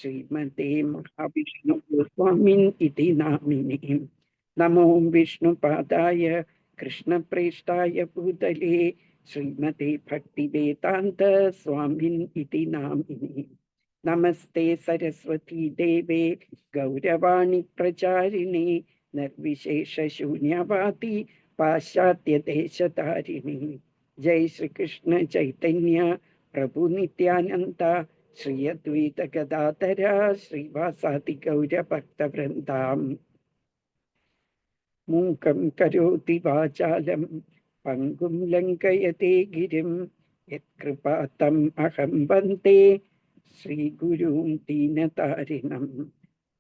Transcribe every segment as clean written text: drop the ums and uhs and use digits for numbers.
श्रीमते महाविष्णुस्वामिन् इति नामिने। नमो विष्णुपादाय कृष्णप्रेष्ठाय भूतले श्रीमते भक्तिवेदान्त स्वामिन् इति नामिने। नमस्ते सरस्वती देवे गौरवाणी प्रचारिणे निर्विशेषशून्यवादी पाश्चात्य देशतारिणी। जय श्री कृष्ण चैतन्य प्रभु नित्यानंद श्री अद्वैत गदाधर श्रीवासादि गौर भक्तवृंदाम। मूकं करोति वाचालं पंगुं लंघयते गिरिं यत्कृपातम् अहं वन्दे श्रीगुरुं दीनतारिणं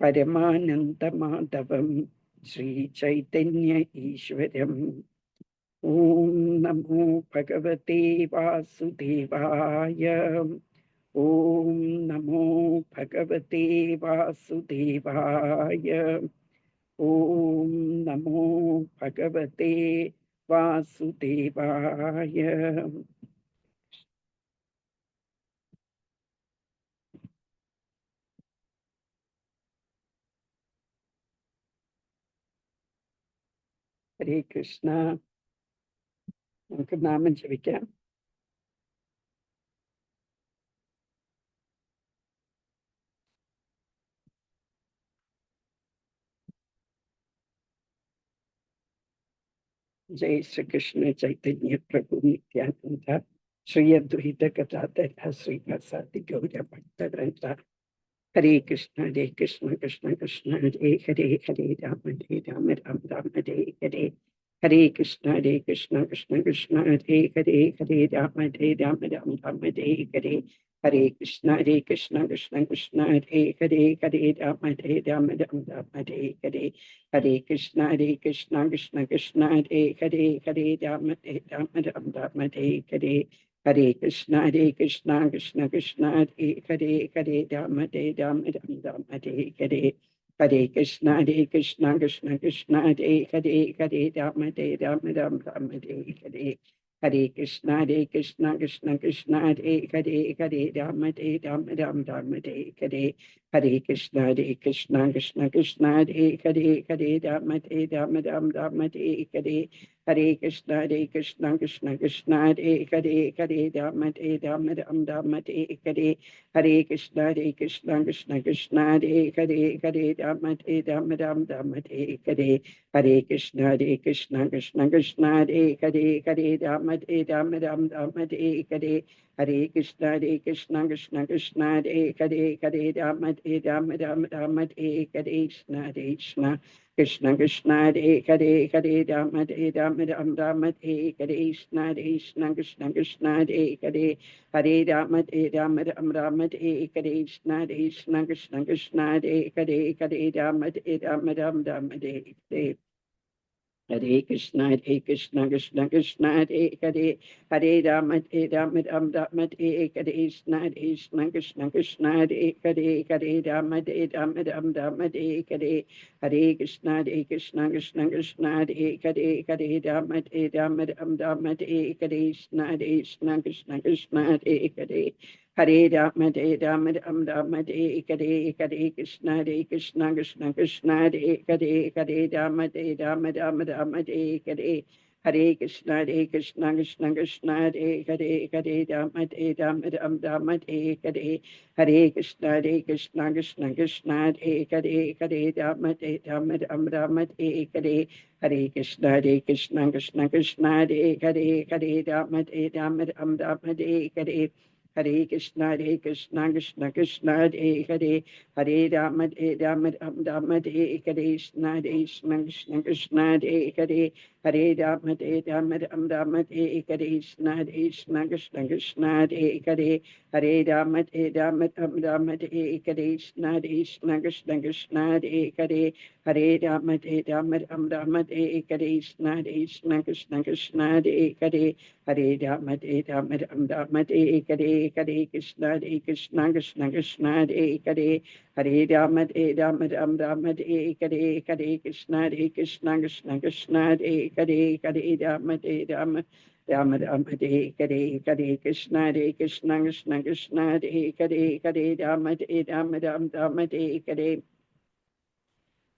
परमानन्दमाधवं श्रीचैतन्य ईश्वरम्। ओम नमो भगवते वासुदेवाय। ओम नमो भगवते वासुदेवाय। ओम नमो भगवते वासुदेवाय। हरे कृष्ण। നമുക്ക് നാമം ജപിക്കാം. जय श्री कृष्ण चैतन्य प्रभु नित्यानंद श्री अद्वैत गदाधर श्रीवासादि गौर भक्तवृंद। हरे कृष्ण कृष्ण कृष्ण हरे हरे हरे राम राम राम हरे हरे। हरे कृष्ण कृष्ण कृष्ण हरे हरे हरे राम राम राम हरे हरे। हरे कृष्ण कृष्ण कृष्ण हरे हरे हरे राम राम राम हरे हरे। हरे कृष्ण कृष्ण कृष्ण हरे हरे हरे राम राम राम हरे हरे। हरे कृष्ण कृष्ण कृष्ण हरे हरे हरे राम राम राम हरे हरे। हरे कृष्ण कृष्ण कृष्ण हरे हरे हरे राम राम राम हरे हरे। हरे कृष्ण कृष्ण कृष्ण हरे हरे हरे राम राम राम हरे हरे। हरे कृष्ण कृष्ण कृष्ण हरे हरे हरे राम राम राम हरे हरे। हरे कृष्ण कृष्ण कृष्ण हरे हरे हरे राम राम राम हरे हरे। हरे कृष्ण कृष्ण कृष्ण हरे हरे हरे राम राम राम हरे हरे। हरे कृष्ण कृष्ण कृष्ण हरे हरे हरे राम राम राम हरे हरे। हरे कृष्ण कृष्ण कृष्ण हरे हरे हरे राम राम राम हरे हरे। हरे कृष्ण कृष्ण कृष्ण हरे हरे हरे राम राम राम हरे हरे। हरे कृष्ण कृष्ण कृष्ण हरे हरे हरे राम राम राम हरे हरे। हरे कृष्ण कृष्ण कृष्ण हरे हरे हरे राम राम राम हरे हरे। हरे कृष्ण कृष्ण कृष्ण हरे हरे हरे राम राम राम हरे हरे। हरे कृष्ण कृष्ण कृष्ण हरे हरे हरे राम राम राम हरे हरे। हरे कृष्ण कृष्ण कृष्ण हरे हरे हरे राम राम राम हरे हरे। हरे कृष्ण कृष्ण कृष्ण हरे हरे हरे राम राम हरे हरे। हरे कृष्ण कृष्ण कृष्ण हरे हरे हरे राम राम राम हरे हरे। हरे कृष्ण कृष्ण कृष्ण हरे हरे हरे राम राम राम हरे हरे। हरे कृष्ण कृष्ण कृष्ण हरे हरे हरे राम राम राम हरे हरे। हरे कृष्ण कृष्ण कृष्ण हरे हरे हरे राम राम राम हरे हरे। हरे कृष्ण कृष्ण कृष्ण हरे हरे हरे राम राम हरे हरे। हरे कृष्ण कृष्ण कृष्ण हरे हरे हरे राम राम राम हरे हरे। हरे कृष्ण कृष्ण कृष्ण हरे हरे हरे राम राम हरे हरे। हरे कृष्ण कृष्ण कृष्ण हरे हरे हरे राम राम हरे हरे। हरे कृष्ण कृष्ण कृष्ण हरे हरे हरे राम राम हरे हरे। हरे कृष्ण कृष्ण कृष्ण हरे हरे हरे राम राम हरे हरे। हरे Krishna Krishna Krishna Hare Hare Hare Ram Ram Ram Hare Hare Hare Krishna Krishna Krishna Hare Hare Hare Ram Ram Ram Ram Hare Hare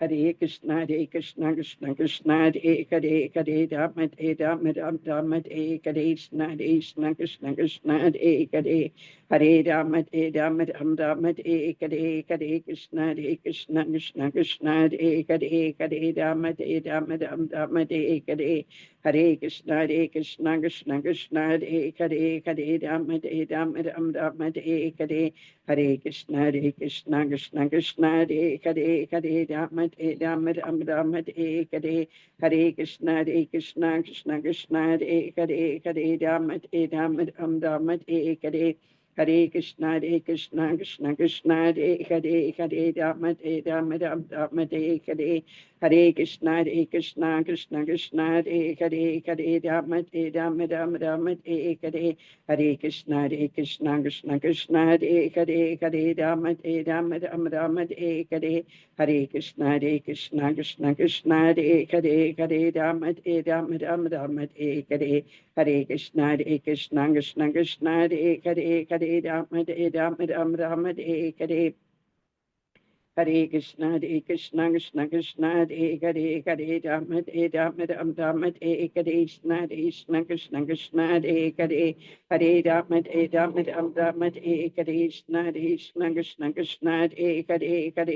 Hare Krishna Krishna Krishna Hare Hare Hare Ram Ram Ram Hare Hare Krishna Krishna Krishna Hare Hare Hare Ram Ram Ram Hare Hare Hare Krishna Krishna Krishna Hare Hare Hare Ram Ram Ram Hare Hare Hare Krishna Krishna Krishna Hare Hare Hare Ram Ram Ram Hare Hare Hare Krishna Krishna Krishna Hare Hare Hare Ram Ram Hare Hare Hare Krishna Krishna Krishna Hare Hare Hare Ram Ram Hare Hare Hare Krishna Krishna Krishna Hare Hare Hare Ram Ram Hare Hare Hare Krishna Krishna Krishna Hare Hare Hare Ram Ram Hare Hare Hare Krishna Krishna Krishna Hare Hare Hare Ram Ram Hare Hare Hare Krishna Krishna Krishna Hare Hare Hare Ram Ram Hare Hare Hare Krishna Krishna Krishna Hare Hare Hare Ram Ram Hare Hare Hare Krishna Krishna Krishna Hare Hare Hare Ram Ram Hare Krishna Krishna Krishna Hare Hare Hare Ram Ram Hare Krishna Krishna Krishna Hare Hare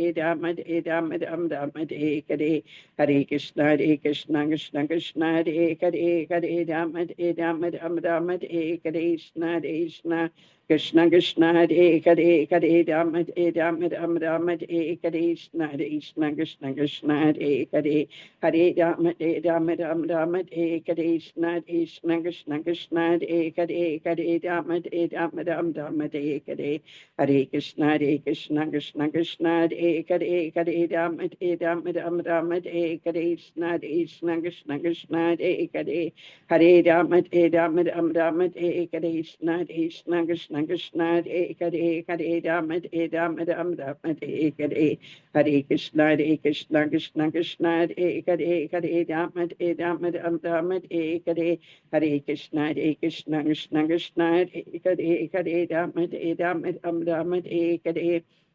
Hare Ram Ram Hare Hare Hare Krishna Krishna Krishna Hare Hare Hare Ram Ram Hare Krishna Krishna Krishna Hare Hare Hare Ram Ram Hare Krishna Krishna Krishna Hare Hare Hare Ram Ram Hare Krishna Krishna Krishna Hare Hare Hare Ram Ram Hare Hare Hare Krishna Krishna Krishna Hare Hare Hare Ram Ram Hare Krishna Krishna Krishna Hare Hare Hare Ram Ram Hare Krishna Krishna Krishna Hare Hare Hare Ram Ram Hare Hare Hare Krishna Krishna Krishna Hare Hare Hare Ram Ram Hare Hare Hare Krishna Krishna Krishna Hare Hare Hare Ram Ram Hare Hare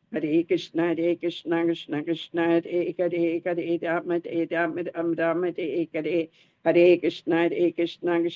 Hare Krishna Krishna Krishna Hare Hare Hare Ram Ram Hare Hare Hare Krishna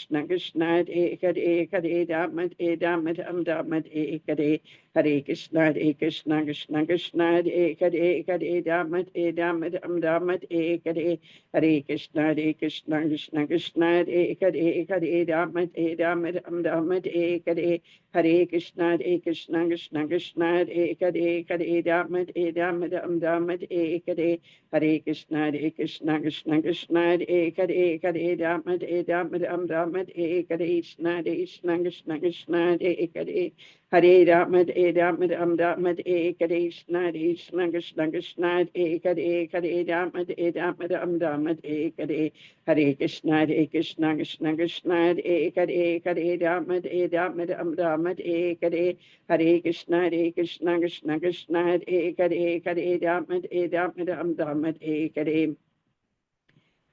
Krishna Krishna Hare Hare Hare Ram Ram Hare Hare Hare Krishna Krishna Krishna Hare Hare Hare Ram Ram Hare Hare Hare Krishna Krishna Krishna Hare Hare Hare Ram Ram Hare Hare Hare Krishna Krishna Krishna Hare Hare Hare Ram Ram Hare Hare Hare Krishna Krishna Krishna Hare Hare Hare Ram Ram Hare Krishna Krishna Krishna Hare Hare Hare Ram Ram Hare Krishna Krishna Krishna Hare Hare Hare Ram Ram Hare Hare Hare Krishna Krishna Krishna Hare Hare Hare Ram Ram Hare Hare Hare Krishna Krishna Krishna Hare Hare Hare Ram Ram Hare Hare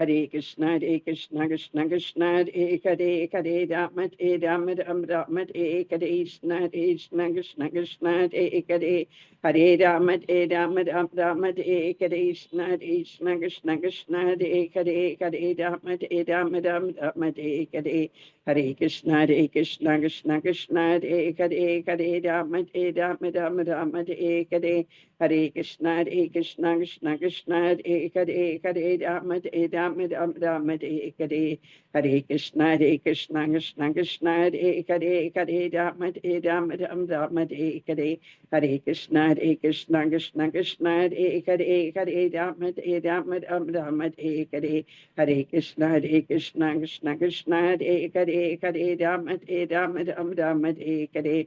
Hare Krishna Krishna Krishna Hare Hare Hare Ram Ram Hare Krishna Krishna Krishna Hare Hare Hare Ram Ram Hare Krishna Krishna Krishna Hare Hare Hare Ram Ram Hare Hare Hare Krishna Krishna Krishna Hare Hare Hare Ram Ram Hare Hare Hare Krishna Krishna Krishna Hare Hare Hare Ram Ram Hare Hare Hare Krishna Krishna Krishna Hare Hare Hare Ram Ram Hare Hare Hare Krishna Krishna Krishna Hare Hare Hare Ram Ram Hare Hare Hare Krishna Krishna Krishna Hare Hare Hare Ram Ram Hare Hare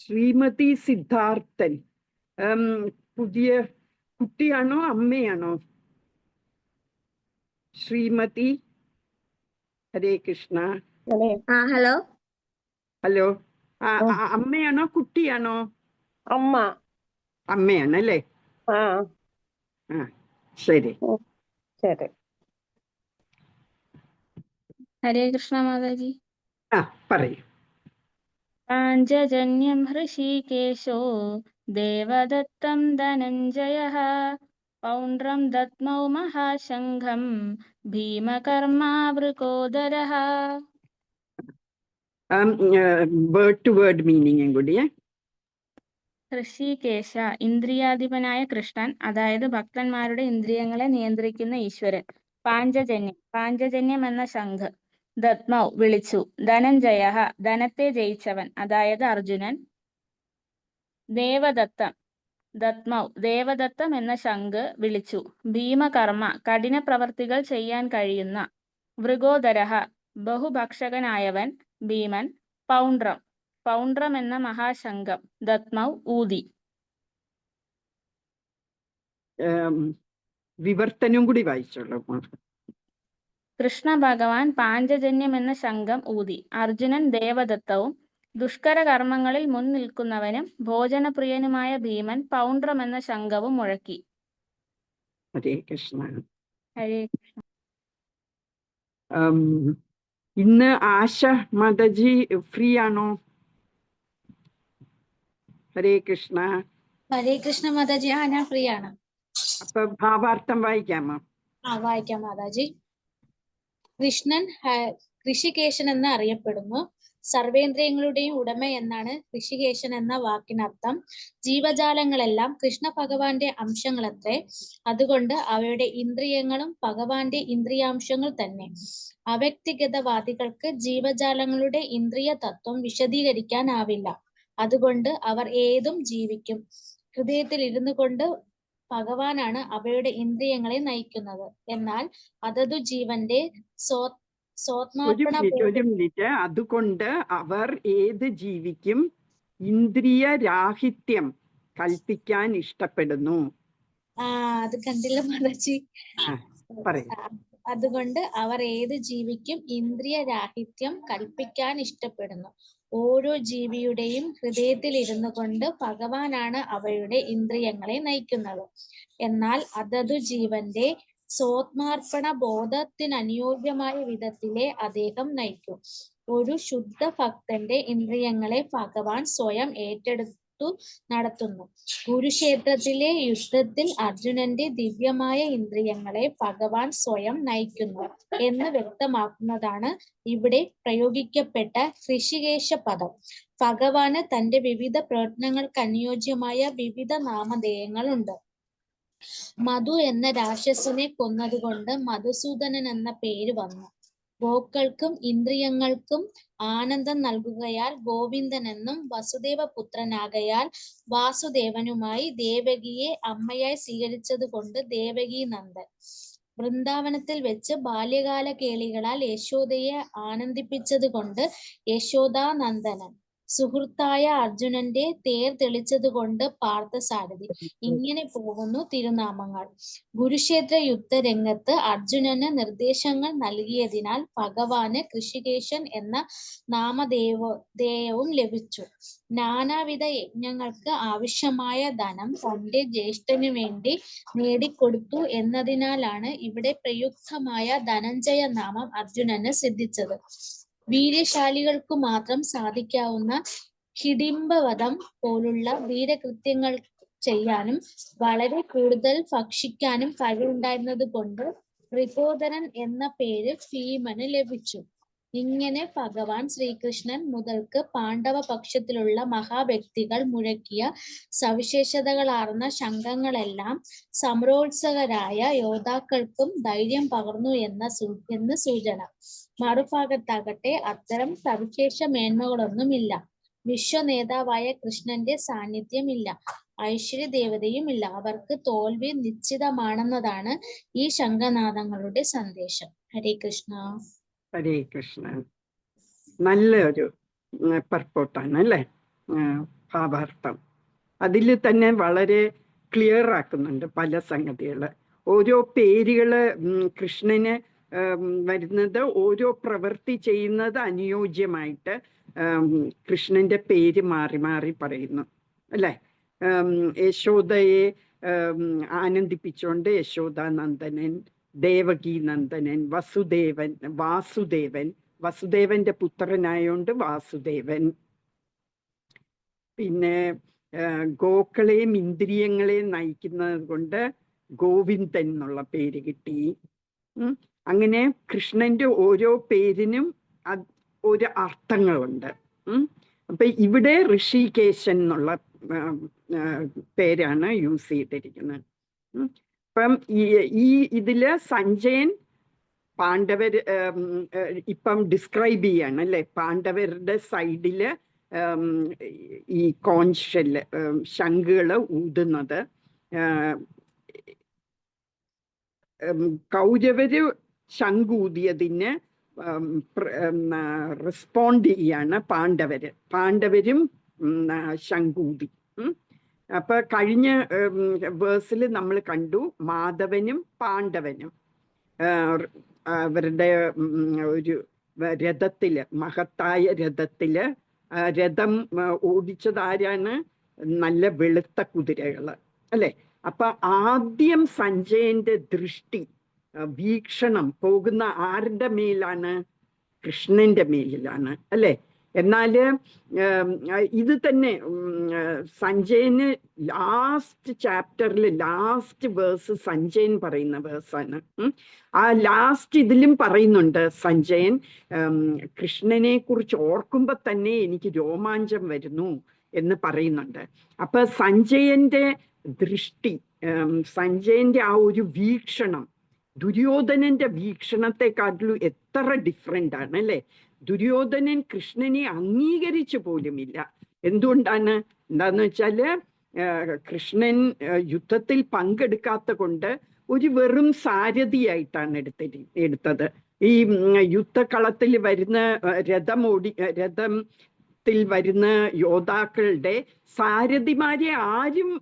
Shrimati Siddharthan പുതിയ കുട്ടിയാണോ അമ്മയാണോ? ശ്രീമതി, ഹരേ Krishna. Hello. Hello, അമ്മയാണോ കുട്ടിയാണോ? അമ്മ. അമ്മയാണല്ലേ? ആ ശരി ശരി. ഹരേ കൃഷ്ണ മാതാജി. പറയൂ. Panchajanyam ഹൃഷീകേശോ Devadatham ധനഞ്ജയഃ പൗണ്ഡ്രം ദത്മൗ മഹാശംഖം ഭീമകർമാവൃകോദരഃ. Word to word മീനിങ്ങും കൂടിയേ. ഹൃഷീകേശ ഇന്ദ്രിയാധിപനായ കൃഷ്ണൻ, അതായത് ഭക്തന്മാരുടെ ഇന്ദ്രിയങ്ങളെ നിയന്ത്രിക്കുന്ന ഈശ്വരൻ. പാഞ്ചജന്യം, പാഞ്ചജന്യം എന്ന ശംഖ്. ദത്മൗ വിളിച്ചു. ധനഞ്ജയ ധനത്തെ ജയിച്ചവൻ, അതായത് അർജുനൻ. ദേവദത്തം ദത്മൗ ദേവദത്തം എന്ന ശംഖ് വിളിച്ചു. ഭീമകർമ്മ കഠിന പ്രവർത്തികൾ ചെയ്യാൻ കഴിയുന്ന. വൃകോദരഃ ബഹുഭക്ഷകനായവൻ ഭീമൻ. പൗണ്ഡ്രം പൗണ്ഡ്രം എന്ന മഹാശംഖം. ദത്മൗ ഊതി. വിവർത്തനം കൂടി വായിച്ചോളൂ. കൃഷ്ണ ഭഗവാൻ പാഞ്ചജന്യം എന്ന ശംഖം ഊതി. അർജുനൻ ദേവദത്തവും ദുഷ്കര കർമ്മങ്ങളിൽ മുൻ നിൽക്കുന്നവനും ഭോജനപ്രിയനുമായ ഭീമൻ പൗണ്ഡ്രം എന്ന ശംഖവും മുഴക്കി. ഹരേ കൃഷ്ണ. ഹരേ ഇന്ന് ആശ മാതാജി ഫ്രീ ആണോ? ഹരേ കൃഷ്ണ. ഹരേ കൃഷ്ണ മാതാജി. ഞാൻ ഫ്രീ ആണ്. അപ്പൊ ഭാവാർത്ഥം വായിക്കാമോ? വായിക്കാം മാതാജി. കൃഷ്ണൻ ഋഷികേശൻ എന്ന് അറിയപ്പെടുന്നു. സർവേന്ദ്രിയങ്ങളുടെയും ഉടമ എന്നാണ് ഋഷികേശൻ എന്ന വാക്കിനർത്ഥം. ജീവജാലങ്ങളെല്ലാം കൃഷ്ണ ഭഗവാന്റെ അംശങ്ങളത്രേ. അതുകൊണ്ട് അവയുടെ ഇന്ദ്രിയങ്ങളും ഭഗവാന്റെ ഇന്ദ്രിയാംശങ്ങൾ തന്നെ. അവ്യക്തിഗതവാദികൾക്ക് ജീവജാലങ്ങളുടെ ഇന്ദ്രിയ തത്വം വിശദീകരിക്കാനാവില്ല. അതുകൊണ്ട് അവർ ഏതും ജീവിക്കും. ഹൃദയത്തിൽ ഇരുന്നു കൊണ്ട് ഭഗവാനാണ് അവയുടെ ഇന്ദ്രിയങ്ങളെ നയിക്കുന്നത്. എന്നാൽ അതതു ജീവന്റെ ഒരു മിനിറ്റ്. അതുകൊണ്ട് അവർ ഏത് ജീവിക്കും ഇന്ദ്രിയ രാഹിത്യം കൽപ്പിക്കാൻ ഇഷ്ടപ്പെടുന്നു. അത് കണ്ടില്ല മാതാജി. അതുകൊണ്ട് അവർ ഏത് ജീവിക്കും ഇന്ദ്രിയ രാഹിത്യം കൽപ്പിക്കാൻ ഇഷ്ടപ്പെടുന്നു. ഓരോ ജീവിയുടെയും ഹൃദയത്തിൽ ഇരുന്നു കൊണ്ട് ഭഗവാനാണ് അവയുടെ ഇന്ദ്രിയങ്ങളെ നയിക്കുന്നത്. എന്നാൽ അതതു ജീവന്റെ സ്വോത്മാർപ്പണ ബോധത്തിനനുയോജ്യമായ വിധത്തിലെ അദ്ദേഹം നയിക്കും. ഒരു ശുദ്ധ ഭക്തന്റെ ഇന്ദ്രിയങ്ങളെ ഭഗവാൻ സ്വയം ഏറ്റെടുത്തു നടത്തുന്നു. കുരുക്ഷേത്രത്തിലെ യുദ്ധത്തിൽ അർജുനന്റെ ദിവ്യമായ ഇന്ദ്രിയങ്ങളെ ഭഗവാൻ സ്വയം നയിക്കുന്നു എന്ന് വ്യക്തമാക്കുന്നതാണ് ഇവിടെ പ്രയോഗിക്കപ്പെട്ട ഋഷികേശ പദം. ഭഗവാന് തന്റെ വിവിധ പ്രവർത്തനങ്ങൾക്ക് അനുയോജ്യമായ വിവിധ നാമധേയങ്ങളുണ്ട്. മധു എന്ന രാക്ഷസനെ കൊന്നതുകൊണ്ട് മധുസൂദനൻ എന്ന പേര് വന്നു. ഗോക്കൾക്കും ഇന്ദ്രിയങ്ങൾക്കും ആനന്ദം നൽകുകയാൽ ഗോവിന്ദൻ എന്നും, വസുദേവ പുത്രനാകയാൽ വാസുദേവനുമായി, ദേവകിയെ അമ്മയായി സ്വീകരിച്ചത് കൊണ്ട് ദേവകി നന്ദൻ. വൃന്ദാവനത്തിൽ വെച്ച് ബാല്യകാല കേളികളാൽ യശോദയെ ആനന്ദിപ്പിച്ചത് കൊണ്ട് യശോദാനന്ദനൻ. സുഹൃത്തായ അർജുനന്റെ തേർ തെളിച്ചത് കൊണ്ട് പാർത്ഥസാരഥി. ഇങ്ങനെ പോകുന്നു തിരുനാമങ്ങൾ. കുരുക്ഷേത്ര യുദ്ധരംഗത്ത് അർജുനന് നിർദ്ദേശങ്ങൾ നൽകിയതിനാൽ ഭഗവാന് ഋഷികേശൻ എന്ന നാമധേയവും ലഭിച്ചു. നാനാവിധ യജ്ഞങ്ങൾക്ക് ആവശ്യമായ ധനം തന്റെ ജ്യേഷ്ഠനു വേണ്ടി നേടിക്കൊടുത്തു എന്നതിനാലാണ് ഇവിടെ പ്രയുക്തമായ ധനഞ്ജയ നാമം അർജുനന് സിദ്ധിച്ചത്. വീര്യശാലികൾക്കു മാത്രം സാധിക്കാവുന്ന ഹിഡിംബവധം പോലുള്ള വീരകൃത്യങ്ങൾ ചെയ്യാനും വളരെ കൂടുതൽ ഭക്ഷിക്കാനും കഴിവുണ്ടായിരുന്നത് കൊണ്ട് വൃകോദരൻ എന്ന പേര് ഭീമന് ലഭിച്ചു. ഇങ്ങനെ ഭഗവാൻ ശ്രീകൃഷ്ണൻ മുതൽക്ക് പാണ്ഡവ പക്ഷത്തിലുള്ള മഹാവ്യക്തികൾ മുഴക്കിയ സവിശേഷതകളാർന്ന ശംഖങ്ങളെല്ലാം സമരോത്സുകരായ യോദ്ധാക്കൾക്കും ധൈര്യം പകർന്നു എന്ന് സൂചന. മറുഭാഗത്താകട്ടെ അത്തരം സവിശേഷ മേന്മകളൊന്നുമില്ല. വിശ്വനേതാവായ കൃഷ്ണന്റെ സാന്നിധ്യം ഇല്ല. ഐശ്വര്യ ദേവതയും ഇല്ല. അവർക്ക് തോൽവി നിശ്ചിതമാണെന്നതാണ് ഈ ശംഖനാദങ്ങളുടെ സന്ദേശം. ഹരേ കൃഷ്ണ. ഹരേ കൃഷ്ണ. നല്ലൊരു പർപ്പോട്ടാണ് അല്ലേ? ഭാവാർത്ഥം. അതിൽ തന്നെ വളരെ ക്ലിയർ ആക്കുന്നുണ്ട് പല സംഗതികൾ. ഓരോ പേരുകള് കൃഷ്ണന് വരുന്നത് ഓരോ പ്രവൃത്തി ചെയ്യുന്നത് അനുയോജ്യമായിട്ട് കൃഷ്ണന്റെ പേര് മാറി മാറി പറയുന്നു അല്ലെ. യശോദയെ ആനന്ദിപ്പിച്ചുകൊണ്ട് യശോദാനന്ദനൻ, ദേവകി നന്ദനൻ, വാസുദേവൻ, വസുദേവന്റെ പുത്രനായോണ്ട് വാസുദേവൻ. പിന്നെ ഗോക്കളെയും ഇന്ദ്രിയങ്ങളെയും നയിക്കുന്നത് കൊണ്ട് ഗോവിന്ദൻ എന്നുള്ള പേര് കിട്ടി. അങ്ങനെ കൃഷ്ണന്റെ ഓരോ പേരിനും ഒരു അർത്ഥങ്ങളുണ്ട്. അപ്പൊ ഇവിടെ ഋഷികേശൻ എന്നുള്ള പേരാണ് യൂസ് ചെയ്തിരിക്കുന്നത്. അപ്പം ഈ ഇതില് സഞ്ജയൻ പാണ്ഡവർ ഇപ്പം ഡിസ്ക്രൈബ് ചെയ്യാണ് അല്ലെ. പാണ്ഡവരുടെ സൈഡില് ഈ കോൺഷെല്ല് ശംഖുകള് ഊതുന്നത്, കൗരവര് ശംഖൂതിയതിന് റെസ്പോണ്ട് ചെയ്യാണ് പാണ്ഡവരും ശംഖൂതി. അപ്പൊ കഴിഞ്ഞ വേഴ്സിൽ നമ്മൾ കണ്ടു മാധവനും പാണ്ഡവനും അവരുടെ ഒരു രഥത്തില്, മഹത്തായ രഥത്തില്, രഥം ഓടിച്ചത് ആരാണ്? നല്ല വെളുത്ത കുതിരകള് അല്ലെ. അപ്പൊ ആദ്യം സഞ്ജയന്റെ ദൃഷ്ടി, വീക്ഷണം പോകുന്ന ആരുടെ മേലാണ്? കൃഷ്ണന്റെ മേലിലാണ് അല്ലെ. എന്നാല് ഇത് തന്നെ സഞ്ജയന് ലാസ്റ്റ് ചാപ്റ്ററിൽ ലാസ്റ്റ് വേഴ്സ് സഞ്ജയൻ പറയുന്ന വേഴ്സാണ്. ആ ലാസ്റ്റ് ഇതിലും പറയുന്നുണ്ട് സഞ്ജയൻ, കൃഷ്ണനെ കുറിച്ച് ഓർക്കുമ്പോ തന്നെ എനിക്ക് രോമാഞ്ചം വരുന്നു എന്ന് പറയുന്നുണ്ട്. അപ്പൊ സഞ്ജയന്റെ ദൃഷ്ടി, സഞ്ജയന്റെ ആ ഒരു വീക്ഷണം ദുര്യോധനന്റെ വീക്ഷണത്തെക്കാട്ടിലും എത്ര ഡിഫറെന്റ് ആണ് അല്ലെ. ദുര്യോധനൻ കൃഷ്ണനെ അംഗീകരിച്ചു പോലുമില്ല. എന്തുകൊണ്ടാണ്? എന്താന്ന് വെച്ചാല് കൃഷ്ണൻ യുദ്ധത്തിൽ പങ്കെടുക്കാത്ത കൊണ്ട് ഒരു വെറും സാരഥിയായിട്ടാണ് എടുത്തത്. ഈ യുദ്ധകളത്തിൽ വരുന്ന രഥത്തിൽ വരുന്ന യോദ്ധാക്കളുടെ സാരഥിമാരെ ആരും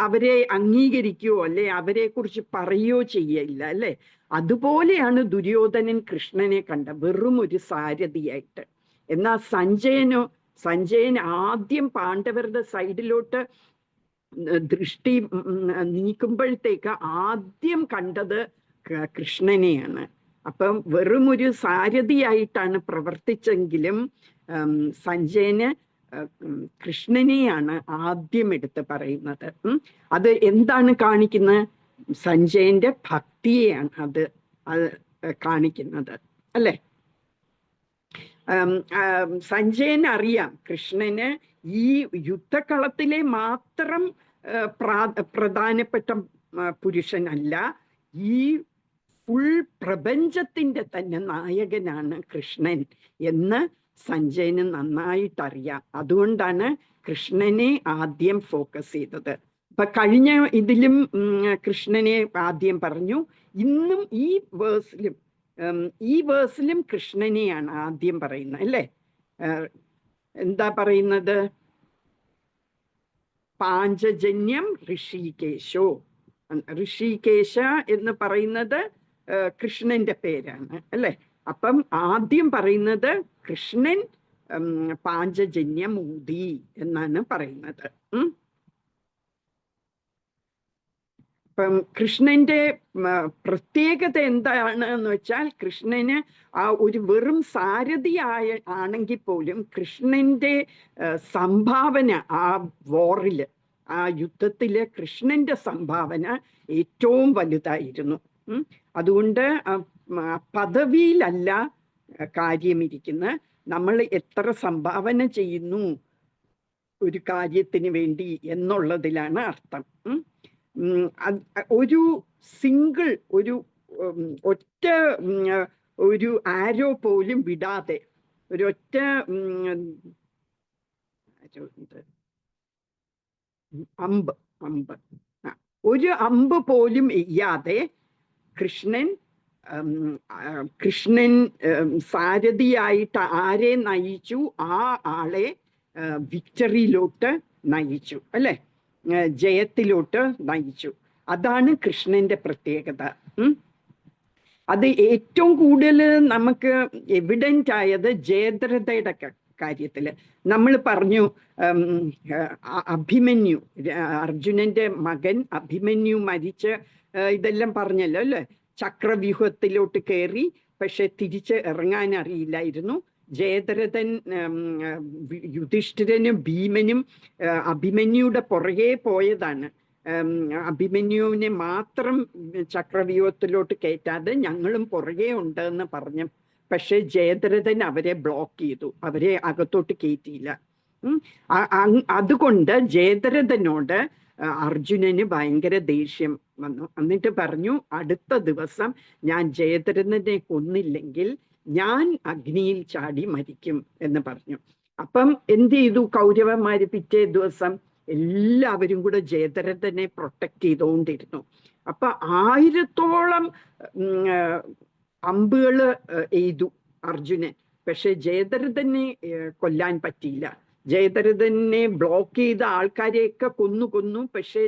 അവരെ അംഗീകരിക്കുകയോ അല്ലെ അവരെ കുറിച്ച് പറയുകയോ ചെയ്യില്ല അല്ലെ. അതുപോലെയാണ് ദുര്യോധനൻ കൃഷ്ണനെ കണ്ട, വെറും ഒരു സാരഥിയായിട്ട്. എന്നാൽ സഞ്ജയൻ ആദ്യം പാണ്ഡവരുടെ സൈഡിലോട്ട് ദൃഷ്ടി നീക്കുമ്പോഴത്തേക്ക് ആദ്യം കണ്ടത് കൃഷ്ണനെയാണ്. അപ്പം വെറും ഒരു സാരഥിയായിട്ടാണ് പ്രവർത്തിച്ചെങ്കിലും സഞ്ജയന് കൃഷ്ണനെയാണ് ആദ്യം എടുത്ത് പറയുന്നത്. അത് എന്താണ് കാണിക്കുന്നത്? സഞ്ജയന്റെ ഭക്തിയെയാണ് അത് കാണിക്കുന്നത് അല്ലെ. സഞ്ജയന് അറിയാം കൃഷ്ണന് ഈ യുദ്ധകളത്തിലെ മാത്രം പ്രധാനപ്പെട്ട പുരുഷനല്ല, ഈ ഫുൾ പ്രപഞ്ചത്തിന്റെ തന്നെ നായകനാണ് കൃഷ്ണൻ എന്ന് സഞ്ജയന് നന്നായിട്ടറിയാം. അതുകൊണ്ടാണ് കൃഷ്ണനെ ആദ്യം ഫോക്കസ് ചെയ്തത്. അപ്പൊ കഴിഞ്ഞ ഇതിലും കൃഷ്ണനെ ആദ്യം പറഞ്ഞു, ഇന്നും ഈ വേഴ്സിലും കൃഷ്ണനെയാണ് ആദ്യം പറയുന്നത് അല്ലേ. എന്താ പറയുന്നത്? പാഞ്ചജന്യം ഋഷികേശോ. ഋഷികേശ എന്ന് പറയുന്നത് കൃഷ്ണന്റെ പേരാണ് അല്ലെ. അപ്പം ആദ്യം പറയുന്നത് കൃഷ്ണൻ പാഞ്ചജന്യം ഊതി എന്നാണ് പറയുന്നത്. അപ്പം കൃഷ്ണന്റെ പ്രത്യേകത എന്താണ് എന്ന് വെച്ചാൽ, കൃഷ്ണന് ആ ഒരു വെറും സാരഥി ആണെങ്കിൽ പോലും കൃഷ്ണന്റെ സംഭാവന ആ വോറില്, ആ യുദ്ധത്തില് കൃഷ്ണന്റെ സംഭാവന ഏറ്റവും വലുതായിരുന്നു. അതുകൊണ്ട് പദവിയിലല്ല കാര്യമിരിക്കുന്നത്, നമ്മൾ എത്ര സംഭാവന ചെയ്യുന്നു ഒരു കാര്യത്തിന് വേണ്ടി എന്നുള്ളതിലാണ് അർത്ഥം. ഒരു സിംഗിൾ ഒറ്റ ഒരു ആരോ പോലും വിടാതെ, ഒരൊറ്റ ഒരു അമ്പ് പോലും എയ്യാതെ കൃഷ്ണൻ സാരഥിയായിട്ട് ആരെ നയിച്ചു, ആ ആളെ വിക്ടറിയിലോട്ട് നയിച്ചു, അല്ലെ? ജയത്തിലോട്ട് നയിച്ചു. അതാണ് കൃഷ്ണന്റെ പ്രത്യേകത. അത് ഏറ്റവും കൂടുതൽ നമുക്ക് എവിഡന്റ് ആയത് ജയദ്രഥയുടെ കാര്യത്തില്. നമ്മൾ പറഞ്ഞു അഭിമന്യു, അർജുനന്റെ മകൻ അഭിമന്യു മരിച്ച് ഇതെല്ലാം പറഞ്ഞല്ലോ, അല്ലെ? ചക്രവ്യൂഹത്തിലോട്ട് കയറി, പക്ഷെ തിരിച്ച് ഇറങ്ങാൻ അറിയില്ലായിരുന്നു. ജയദ്രഥൻ യുധിഷ്ഠിരനും ഭീമനും അഭിമന്യുയുടെ പുറകെ പോയതാണ്. അഭിമന്യുവിനെ മാത്രം ചക്രവ്യൂഹത്തിലോട്ട് കയറ്റാതെ ഞങ്ങളും പുറകെ ഉണ്ടെന്ന് പറഞ്ഞു. പക്ഷെ ജയദ്രഥൻ അവരെ ബ്ലോക്ക് ചെയ്തു, അവരെ അകത്തോട്ട് കയറ്റിയില്ല. അതുകൊണ്ട് ജയദ്രഥനോട് അർജുനന് ഭയങ്കര ദേഷ്യം വന്നു. എന്നിട്ട് പറഞ്ഞു, അടുത്ത ദിവസം ഞാൻ ജയദ്രഥനെ കൊന്നില്ലെങ്കിൽ ഞാൻ അഗ്നിയിൽ ചാടി മരിക്കും എന്ന് പറഞ്ഞു. അപ്പം എന്ത് ചെയ്തു കൗരവന്മാര്? പിറ്റേ ദിവസം എല്ലാവരും കൂടെ ജയദ്രഥനെ പ്രൊട്ടക്ട് ചെയ്തുകൊണ്ടിരുന്നു. അപ്പൊ 1000-ഓളം അമ്പുകള് എയ്തു അർജുനൻ. പക്ഷെ ജയദ്രഥനെ കൊല്ലാൻ പറ്റിയില്ല. ജയദ്രഥനെ ബ്ലോക്ക് ചെയ്ത ആൾക്കാരെയൊക്കെ കൊന്നു. പക്ഷേ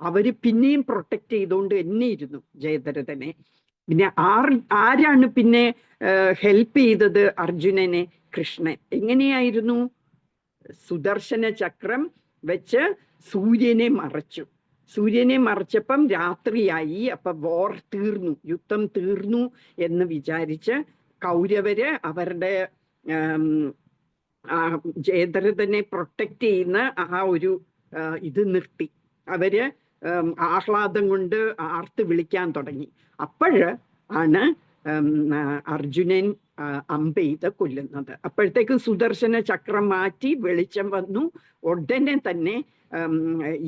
അവര് പിന്നെയും പ്രൊട്ടക്ട് ചെയ്തുകൊണ്ട് തന്നെ ഇരുന്നു ജയദ്രഥനെ. പിന്നെ ആരാണ് പിന്നെ ഹെൽപ്പ് ചെയ്തത് അർജുനനെ? കൃഷ്ണൻ. എങ്ങനെയായിരുന്നു? സുദർശന ചക്രം വെച്ച് സൂര്യനെ മറച്ചു. സൂര്യനെ മറച്ചപ്പം രാത്രിയായി. അപ്പൊ വാർ തീർന്നു, യുദ്ധം തീർന്നു എന്ന് വിചാരിച്ച് കൗരവര് അവരുടെ ജയദ്രഥനെ പ്രൊട്ടക്ട് ചെയ്യുന്ന ആ ഒരു ഇത് നിർത്തി. അവര് ആഹ്ലാദം കൊണ്ട് ആർത്ത് വിളിക്കാൻ തുടങ്ങി. ആണ് അർജുനൻ അമ്പെയ്ത് കൊല്ലുന്നത്. അപ്പോഴത്തേക്ക് സുദർശന ചക്രം മാറ്റി വെളിച്ചം വന്നു. ഉടനെ തന്നെ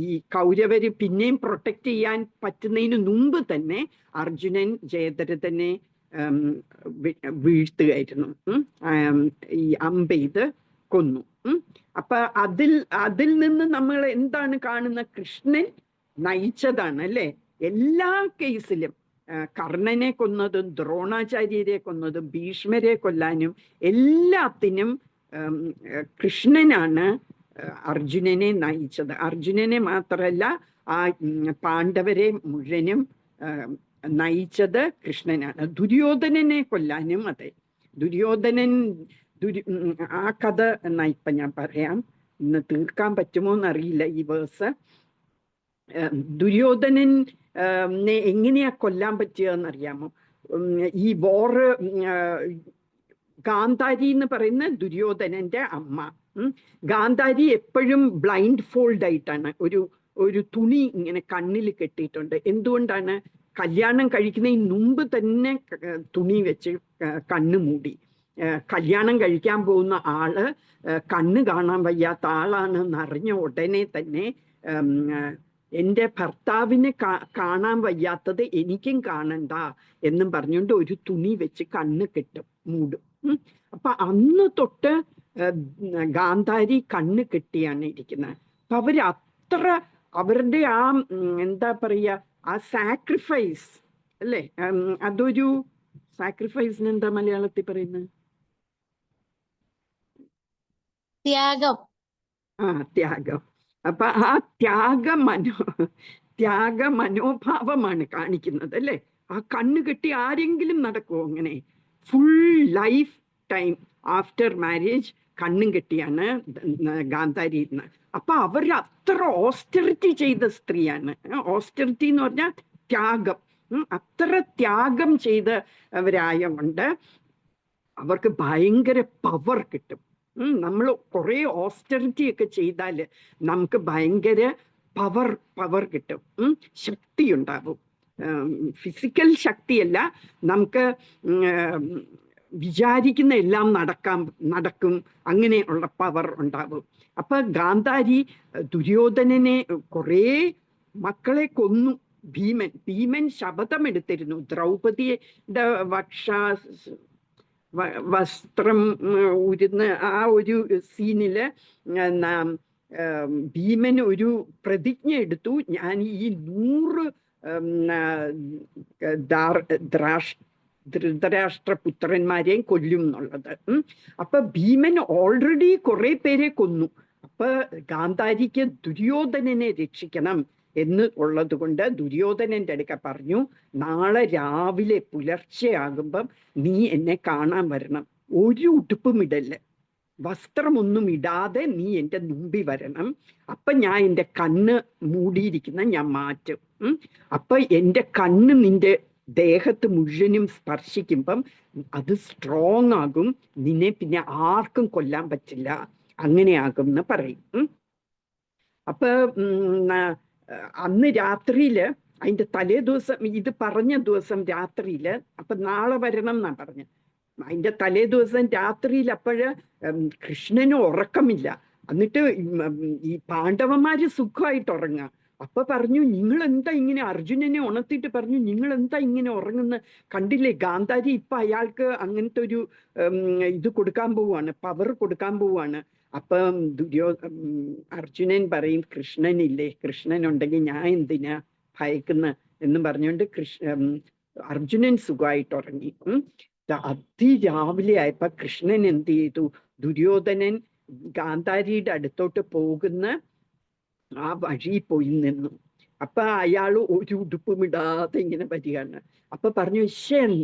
ഈ കൗരവര് പിന്നെയും പ്രൊട്ടക്ട് ചെയ്യാൻ പറ്റുന്നതിന് മുമ്പ് തന്നെ അർജുനൻ ജയദ്രഥനെ വീഴ്ത്തുകയായിരുന്നു. ഈ അമ്പെയ്ത് കൊന്നു. അപ്പൊ അതിൽ നിന്ന് നമ്മൾ എന്താണ് കാണുന്ന? കൃഷ്ണൻ നയിച്ചതാണ്, അല്ലെ? എല്ലാ കേസിലും കർണനെ കൊന്നതും ദ്രോണാചാര്യരെ കൊന്നതും ഭീഷ്മരെ കൊല്ലാനും എല്ലാത്തിനും കൃഷ്ണനാണ് അർജുനനെ നയിച്ചത്. അർജുനനെ മാത്രല്ല, ആ പാണ്ഡവരെ മുഴുവനും നയിച്ചത് കൃഷ്ണനാണ്. ദുര്യോധനനെ കൊല്ലാനും അതെ. ആ കഥ ഇപ്പൊ ഞാൻ പറയാം. ഇന്ന് തീർക്കാൻ പറ്റുമോ എന്നറിയില്ല ഈ വേഴ്സ്. ദുര്യോധനനെ എങ്ങനെയാ കൊല്ലാൻ പറ്റുകയെന്നറിയാമോ? ഈ വോറ് ഗാന്ധാരി എന്ന് പറയുന്ന ദുര്യോധനന്റെ അമ്മ. ഗാന്ധാരി എപ്പോഴും ബ്ലൈൻഡ് ഫോൾഡ് ആയിട്ടാണ്, ഒരു തുണി ഇങ്ങനെ കണ്ണിൽ കെട്ടിയിട്ടുണ്ട്. എന്തുകൊണ്ടാണ്? കല്യാണം കഴിക്കുന്നതിന് മുമ്പ് തന്നെ തുണി വെച്ച് കണ്ണ് മൂടി. കല്യാണം കഴിക്കാൻ പോകുന്ന ആള് കണ്ണ് കാണാൻ വയ്യാത്ത ആളാണെന്ന് അറിഞ്ഞ ഉടനെ തന്നെ എൻ്റെ ഭർത്താവിനെ കാണാൻ വയ്യാത്തത് എനിക്കും കാണണ്ട എന്നും പറഞ്ഞുകൊണ്ട് ഒരു തുണി വെച്ച് കണ്ണ് മൂടും. അപ്പൊ അന്ന് തൊട്ട് ഗാന്ധാരി കണ്ണ് കെട്ടിയാണ് ഇരിക്കുന്നത്. അപ്പൊ അവരത്ര അവരുടെ ആ എന്താ പറയുക, ആ സാക്രിഫൈസ്, അല്ലേ? അതൊരു സാക്രിഫൈസിന് എന്താ മലയാളത്തിൽ പറയുന്നത്? ത്യാഗം. ത്യാഗം. അപ്പൊ ആ ത്യാഗ മനോഭാവമാണ് കാണിക്കുന്നത്, അല്ലേ? ആ കണ്ണ് കെട്ടി ആരെങ്കിലും നടക്കുമോ അങ്ങനെ? Full life time after marriage കണ്ണും കെട്ടിയാണ് ഗാന്ധാരി ഇരുന്നത്. അപ്പൊ അവർ അത്ര ഓസ്റ്ററിറ്റി ചെയ്ത സ്ത്രീയാണ്. ഓസ്റ്ററിറ്റി എന്ന് പറഞ്ഞാൽ ത്യാഗം. അത്ര ത്യാഗം ചെയ്തവരായതുകൊണ്ട് അവർക്ക് ഭയങ്കര പവർ കിട്ടും. നമ്മൾ കുറെ ഓസ്റ്ററിറ്റി ഒക്കെ ചെയ്താൽ നമുക്ക് ഭയങ്കര പവർ കിട്ടും, ശക്തി ഉണ്ടാവും. ഫിസിക്കൽ ശക്തിയല്ല, നമുക്ക് വിചാരിക്കുന്ന എല്ലാം നടക്കും, അങ്ങനെയുള്ള പവർ ഉണ്ടാവും. അപ്പൊ ഗാന്ധാരി ദുര്യോധനനെ കുറെ മക്കളെ കൊന്നു. ഭീമൻ ശപഥമെടുത്തിരുന്നു ദ്രൗപദിയുടെ വസ്ത്രം ഉരുന്ന ആ ഒരു സീനില് ഭീമൻ ഒരു പ്രതിജ്ഞ എടുത്തു, ഞാൻ ഈ 100 ധൃതരാഷ്ട്രപുത്രന്മാരെയും കൊല്ലും എന്നുള്ളത്. അപ്പൊ ഭീമൻ ഓൾറെഡി കുറെ പേരെ കൊന്നു. അപ്പൊ ഗാന്ധാരിക്ക് ദുര്യോധനനെ രക്ഷിക്കണം എന്ന് ഉള്ളത് കൊണ്ട് ദുര്യോധനന്റെ അടുക്ക പറഞ്ഞു, നാളെ രാവിലെ പുലർച്ചെയാകുമ്പം നീ എന്നെ കാണാൻ വരണം. ഒരു ഉടുപ്പും ഇടല്, വസ്ത്രമൊന്നും ഇടാതെ നീ എൻ്റെ മുമ്പിൽ വരണം. അപ്പൊ ഞാൻ എൻ്റെ കണ്ണ് മൂടിയിരിക്കുന്ന ഞാൻ മാറ്റും. അപ്പൊ എൻ്റെ കണ്ണ് നിന്റെ ദേഹത്ത് മുഴുവനും സ്പർശിക്കുമ്പം അത് സ്ട്രോങ് ആകും, നിന്നെ പിന്നെ ആർക്കും കൊല്ലാൻ പറ്റില്ല, അങ്ങനെയാകും എന്ന് പറയും. അപ്പൊ അന്ന് രാത്രിയില്, അതിന്റെ തലേ ദിവസം, ഇത് പറഞ്ഞ ദിവസം രാത്രിയില്, അപ്പൊ നാളെ വരണം എന്നാ പറഞ്ഞ, അതിന്റെ തലേ ദിവസം രാത്രിയിൽ അപ്പോഴ് കൃഷ്ണന് ഉറക്കമില്ല. എന്നിട്ട് ഈ പാണ്ഡവന്മാര് സുഖമായിട്ട് ഉറങ്ങാം. അപ്പൊ പറഞ്ഞു, നിങ്ങൾ എന്താ ഇങ്ങനെ, അർജുനനെ ഉണർത്തിയിട്ട് പറഞ്ഞു, നിങ്ങൾ എന്താ ഇങ്ങനെ ഉറങ്ങുന്ന, കണ്ടില്ലേ ഗാന്ധാരി ഇപ്പൊ അയാൾക്ക് അങ്ങനത്തെ ഒരു ഇത് കൊടുക്കാൻ പോവാണ്, പവർ കൊടുക്കാൻ പോവാണ്. അപ്പം അർജുനൻ പറയും, കൃഷ്ണനില്ലേ, കൃഷ്ണനുണ്ടെങ്കിൽ ഞാൻ എന്തിനാ ഭയക്കുന്ന എന്നും പറഞ്ഞുകൊണ്ട് അർജുനൻ സുഖമായിട്ട് ഉറങ്ങി. അതിരാവിലെ ആയപ്പോ കൃഷ്ണൻ എന്ത് ചെയ്തു, ദുര്യോധനൻ ഗാന്ധാരിയുടെ അടുത്തോട്ട് പോകുന്ന ആ വഴി പോയി നിന്നു. അപ്പൊ അയാള് ഒരു ഉടുപ്പും ഇടാതെ ഇങ്ങനെ വരികയാണ്. അപ്പൊ പറഞ്ഞു,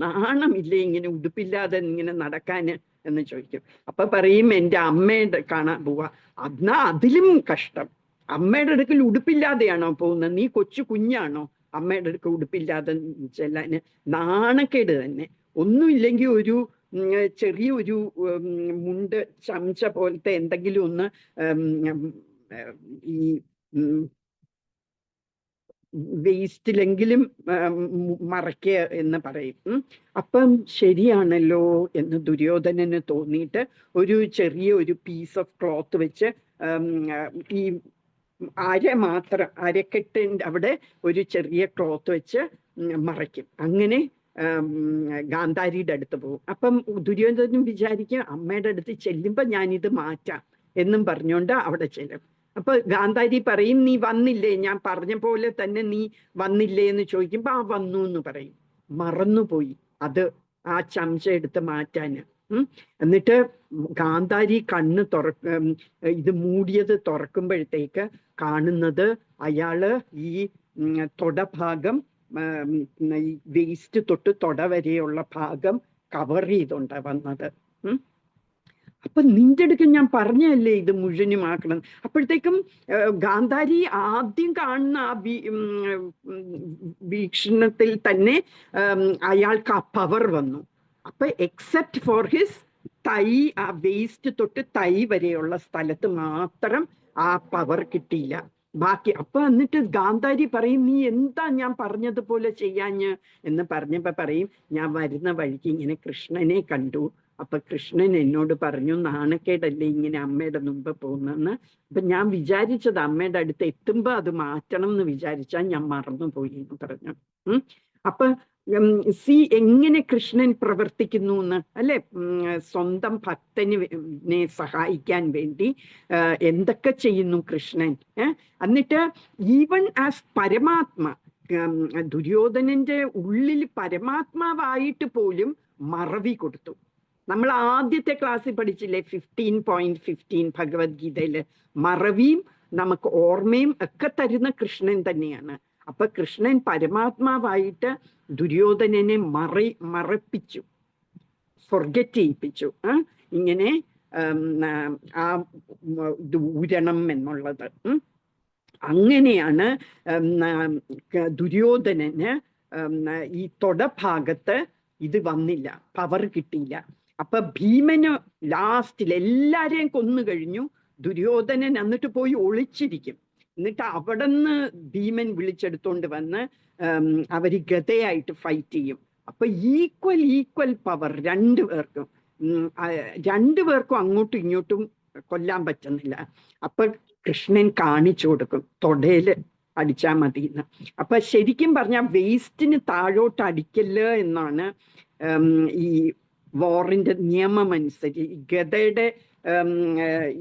നാണമില്ലേ ഇങ്ങനെ ഉടുപ്പില്ലാതെ ഇങ്ങനെ നടക്കാന് എന്ന് ചോദിക്കും. അപ്പൊ പറയും, എൻ്റെ അമ്മയുടെ കാണാൻ പോവാ. എന്നാ അതിലും കഷ്ടം, അമ്മയുടെ അടുക്കൽ ഉടുപ്പില്ലാതെയാണോ പോകുന്നത്, നീ കൊച്ചു കുഞ്ഞാണോ അമ്മയുടെ അടുക്ക ഉടുപ്പില്ലാതെ ചെല്ലാന്? നാണക്കേട് തന്നെ. ഒന്നുമില്ലെങ്കിൽ ഒരു ചെറിയൊരു മുണ്ട് ചമച്ച പോലത്തെ എന്തെങ്കിലും ഒന്ന് ഈ വേസ്റ്റിലെങ്കിലും മറയ്ക്കുക എന്ന് പറയും. അപ്പം ശരിയാണല്ലോ എന്ന് ദുര്യോധനന് തോന്നിയിട്ട് ഒരു ചെറിയ ഒരു പീസ് ഓഫ് ക്ലോത്ത് വെച്ച് ഈ അരക്കെട്ടിൻ്റെ അവിടെ ഒരു ചെറിയ ക്ലോത്ത് വെച്ച് മറയ്ക്കും. അങ്ങനെ ഗാന്ധാരിയുടെ അടുത്ത് പോകും. അപ്പം ദുര്യോധനൻ വിചാരിക്കും, അമ്മയുടെ അടുത്ത് ചെല്ലുമ്പോൾ ഞാനിത് മാറ്റാം എന്നും പറഞ്ഞുകൊണ്ട് അവിടെ ചെല്ലും. അപ്പൊ ഗാന്ധാരി പറയും, നീ വന്നില്ലേ, ഞാൻ പറഞ്ഞ പോലെ തന്നെ നീ വന്നില്ലേ എന്ന് ചോദിക്കുമ്പോ ആ വന്നു എന്ന് പറയും. മറന്നുപോയി അത് ആ ചമച്ച എടുത്ത് മാറ്റാന്. എന്നിട്ട് ഗാന്ധാരി കണ്ണ് ഇത് മൂടിയത് തുറക്കുമ്പോഴത്തേക്ക് കാണുന്നത് അയാള് ഈ തൊടഭാഗം, ഈ വേസ്റ്റ് തൊട്ട് തൊട വരെയുള്ള ഭാഗം കവർ ചെയ്തോണ്ടാ വന്നത്. അപ്പൊ നിന്റെ അടുക്ക് ഞാൻ പറഞ്ഞല്ലേ ഇത് മുഴുവനുമാക്കണം. അപ്പോഴത്തേക്കും ഗാന്ധാരി ആദ്യം കാണുന്ന ആ വീക്ഷണത്തിൽ തന്നെ അയാൾക്ക് ആ പവർ വന്നു. അപ്പൊ എക്സെപ്റ്റ് ഫോർ ഹിസ് തൈ, ആ വേസ്റ്റ് തൊട്ട് തൈ വരെയുള്ള സ്ഥലത്ത് മാത്രം ആ പവർ കിട്ടിയില്ല. ബാക്കി അപ്പൊ എന്നിട്ട് ഗാന്ധാരി പറയും, നീ എന്താ ഞാൻ പറഞ്ഞതുപോലെ ചെയ്യാഞ്ഞ് എന്ന് പറഞ്ഞപ്പോ പറയും, ഞാൻ വരുന്ന വഴിക്ക് ഇങ്ങനെ കൃഷ്ണനെ കണ്ടു. അപ്പൊ കൃഷ്ണൻ എന്നോട് പറഞ്ഞു, നാണക്കേടല്ലേ ഇങ്ങനെ അമ്മയുടെ മുമ്പ് പോകുന്നെന്ന്. അപ്പൊ ഞാൻ വിചാരിച്ചത് അമ്മയുടെ അടുത്ത് എത്തുമ്പോ അത് മാറ്റണം എന്ന് വിചാരിച്ചാൽ ഞാൻ മറന്നുപോയി എന്ന് പറഞ്ഞു. അപ്പൊ എങ്ങനെ കൃഷ്ണൻ പ്രവർത്തിക്കുന്നു എന്ന് അല്ലെ, സ്വന്തം ഭക്തനെ സഹായിക്കാൻ വേണ്ടി എന്തൊക്കെ ചെയ്യുന്നു കൃഷ്ണൻ. എന്നിട്ട് ഈവൻ ആസ് പരമാത്മ, ദുര്യോധനന്റെ ഉള്ളിൽ പരമാത്മാവായിട്ട് പോലും മറവി കൊടുത്തു. നമ്മൾ ആദ്യത്തെ ക്ലാസ്സിൽ പഠിച്ചില്ലേ 15.15 ഭഗവത്ഗീതയില്, മറവിയും നമുക്ക് ഓർമ്മയും ഒക്കെ തരുന്ന കൃഷ്ണൻ തന്നെയാണ്. അപ്പൊ കൃഷ്ണൻ പരമാത്മാവായിട്ട് ദുര്യോധനനെ മറപ്പിച്ചു, ഫൊർഗെറ്റ് ചെയ്യിപ്പിച്ചു. ഇങ്ങനെ ആ ഊരണം എന്നുള്ളത്. അങ്ങനെയാണ് ദുര്യോധനന് ഈ തൊടഭാഗത്ത് ഇത് വന്നില്ല, പവർ കിട്ടിയില്ല. അപ്പൊ ഭീമന് ലാസ്റ്റിൽ എല്ലാരെയും കൊന്നു കഴിഞ്ഞു. ദുര്യോധനൻ എന്നിട്ട് പോയി ഒളിച്ചിരിക്കും. എന്നിട്ട് അവിടെ നിന്ന് ഭീമൻ വിളിച്ചെടുത്തോണ്ട് വന്ന് അവര് ഗതയായിട്ട് ഫൈറ്റ് ചെയ്യും. അപ്പൊ ഈക്വൽ പവർ രണ്ടുപേർക്കും അങ്ങോട്ടും ഇങ്ങോട്ടും കൊല്ലാൻ പറ്റുന്നില്ല. അപ്പൊ കൃഷ്ണൻ കാണിച്ചു കൊടുക്കും, തൊടയില് അടിച്ചാൽ മതി എന്ന്. അപ്പൊ ശരിക്കും പറഞ്ഞാൽ വേസ്റ്റിന് താഴോട്ട് അടിക്കല് എന്നാണ് ഈ വാറിന്റെ നിയമം അനുസരിച്ച്, ഗതയുടെ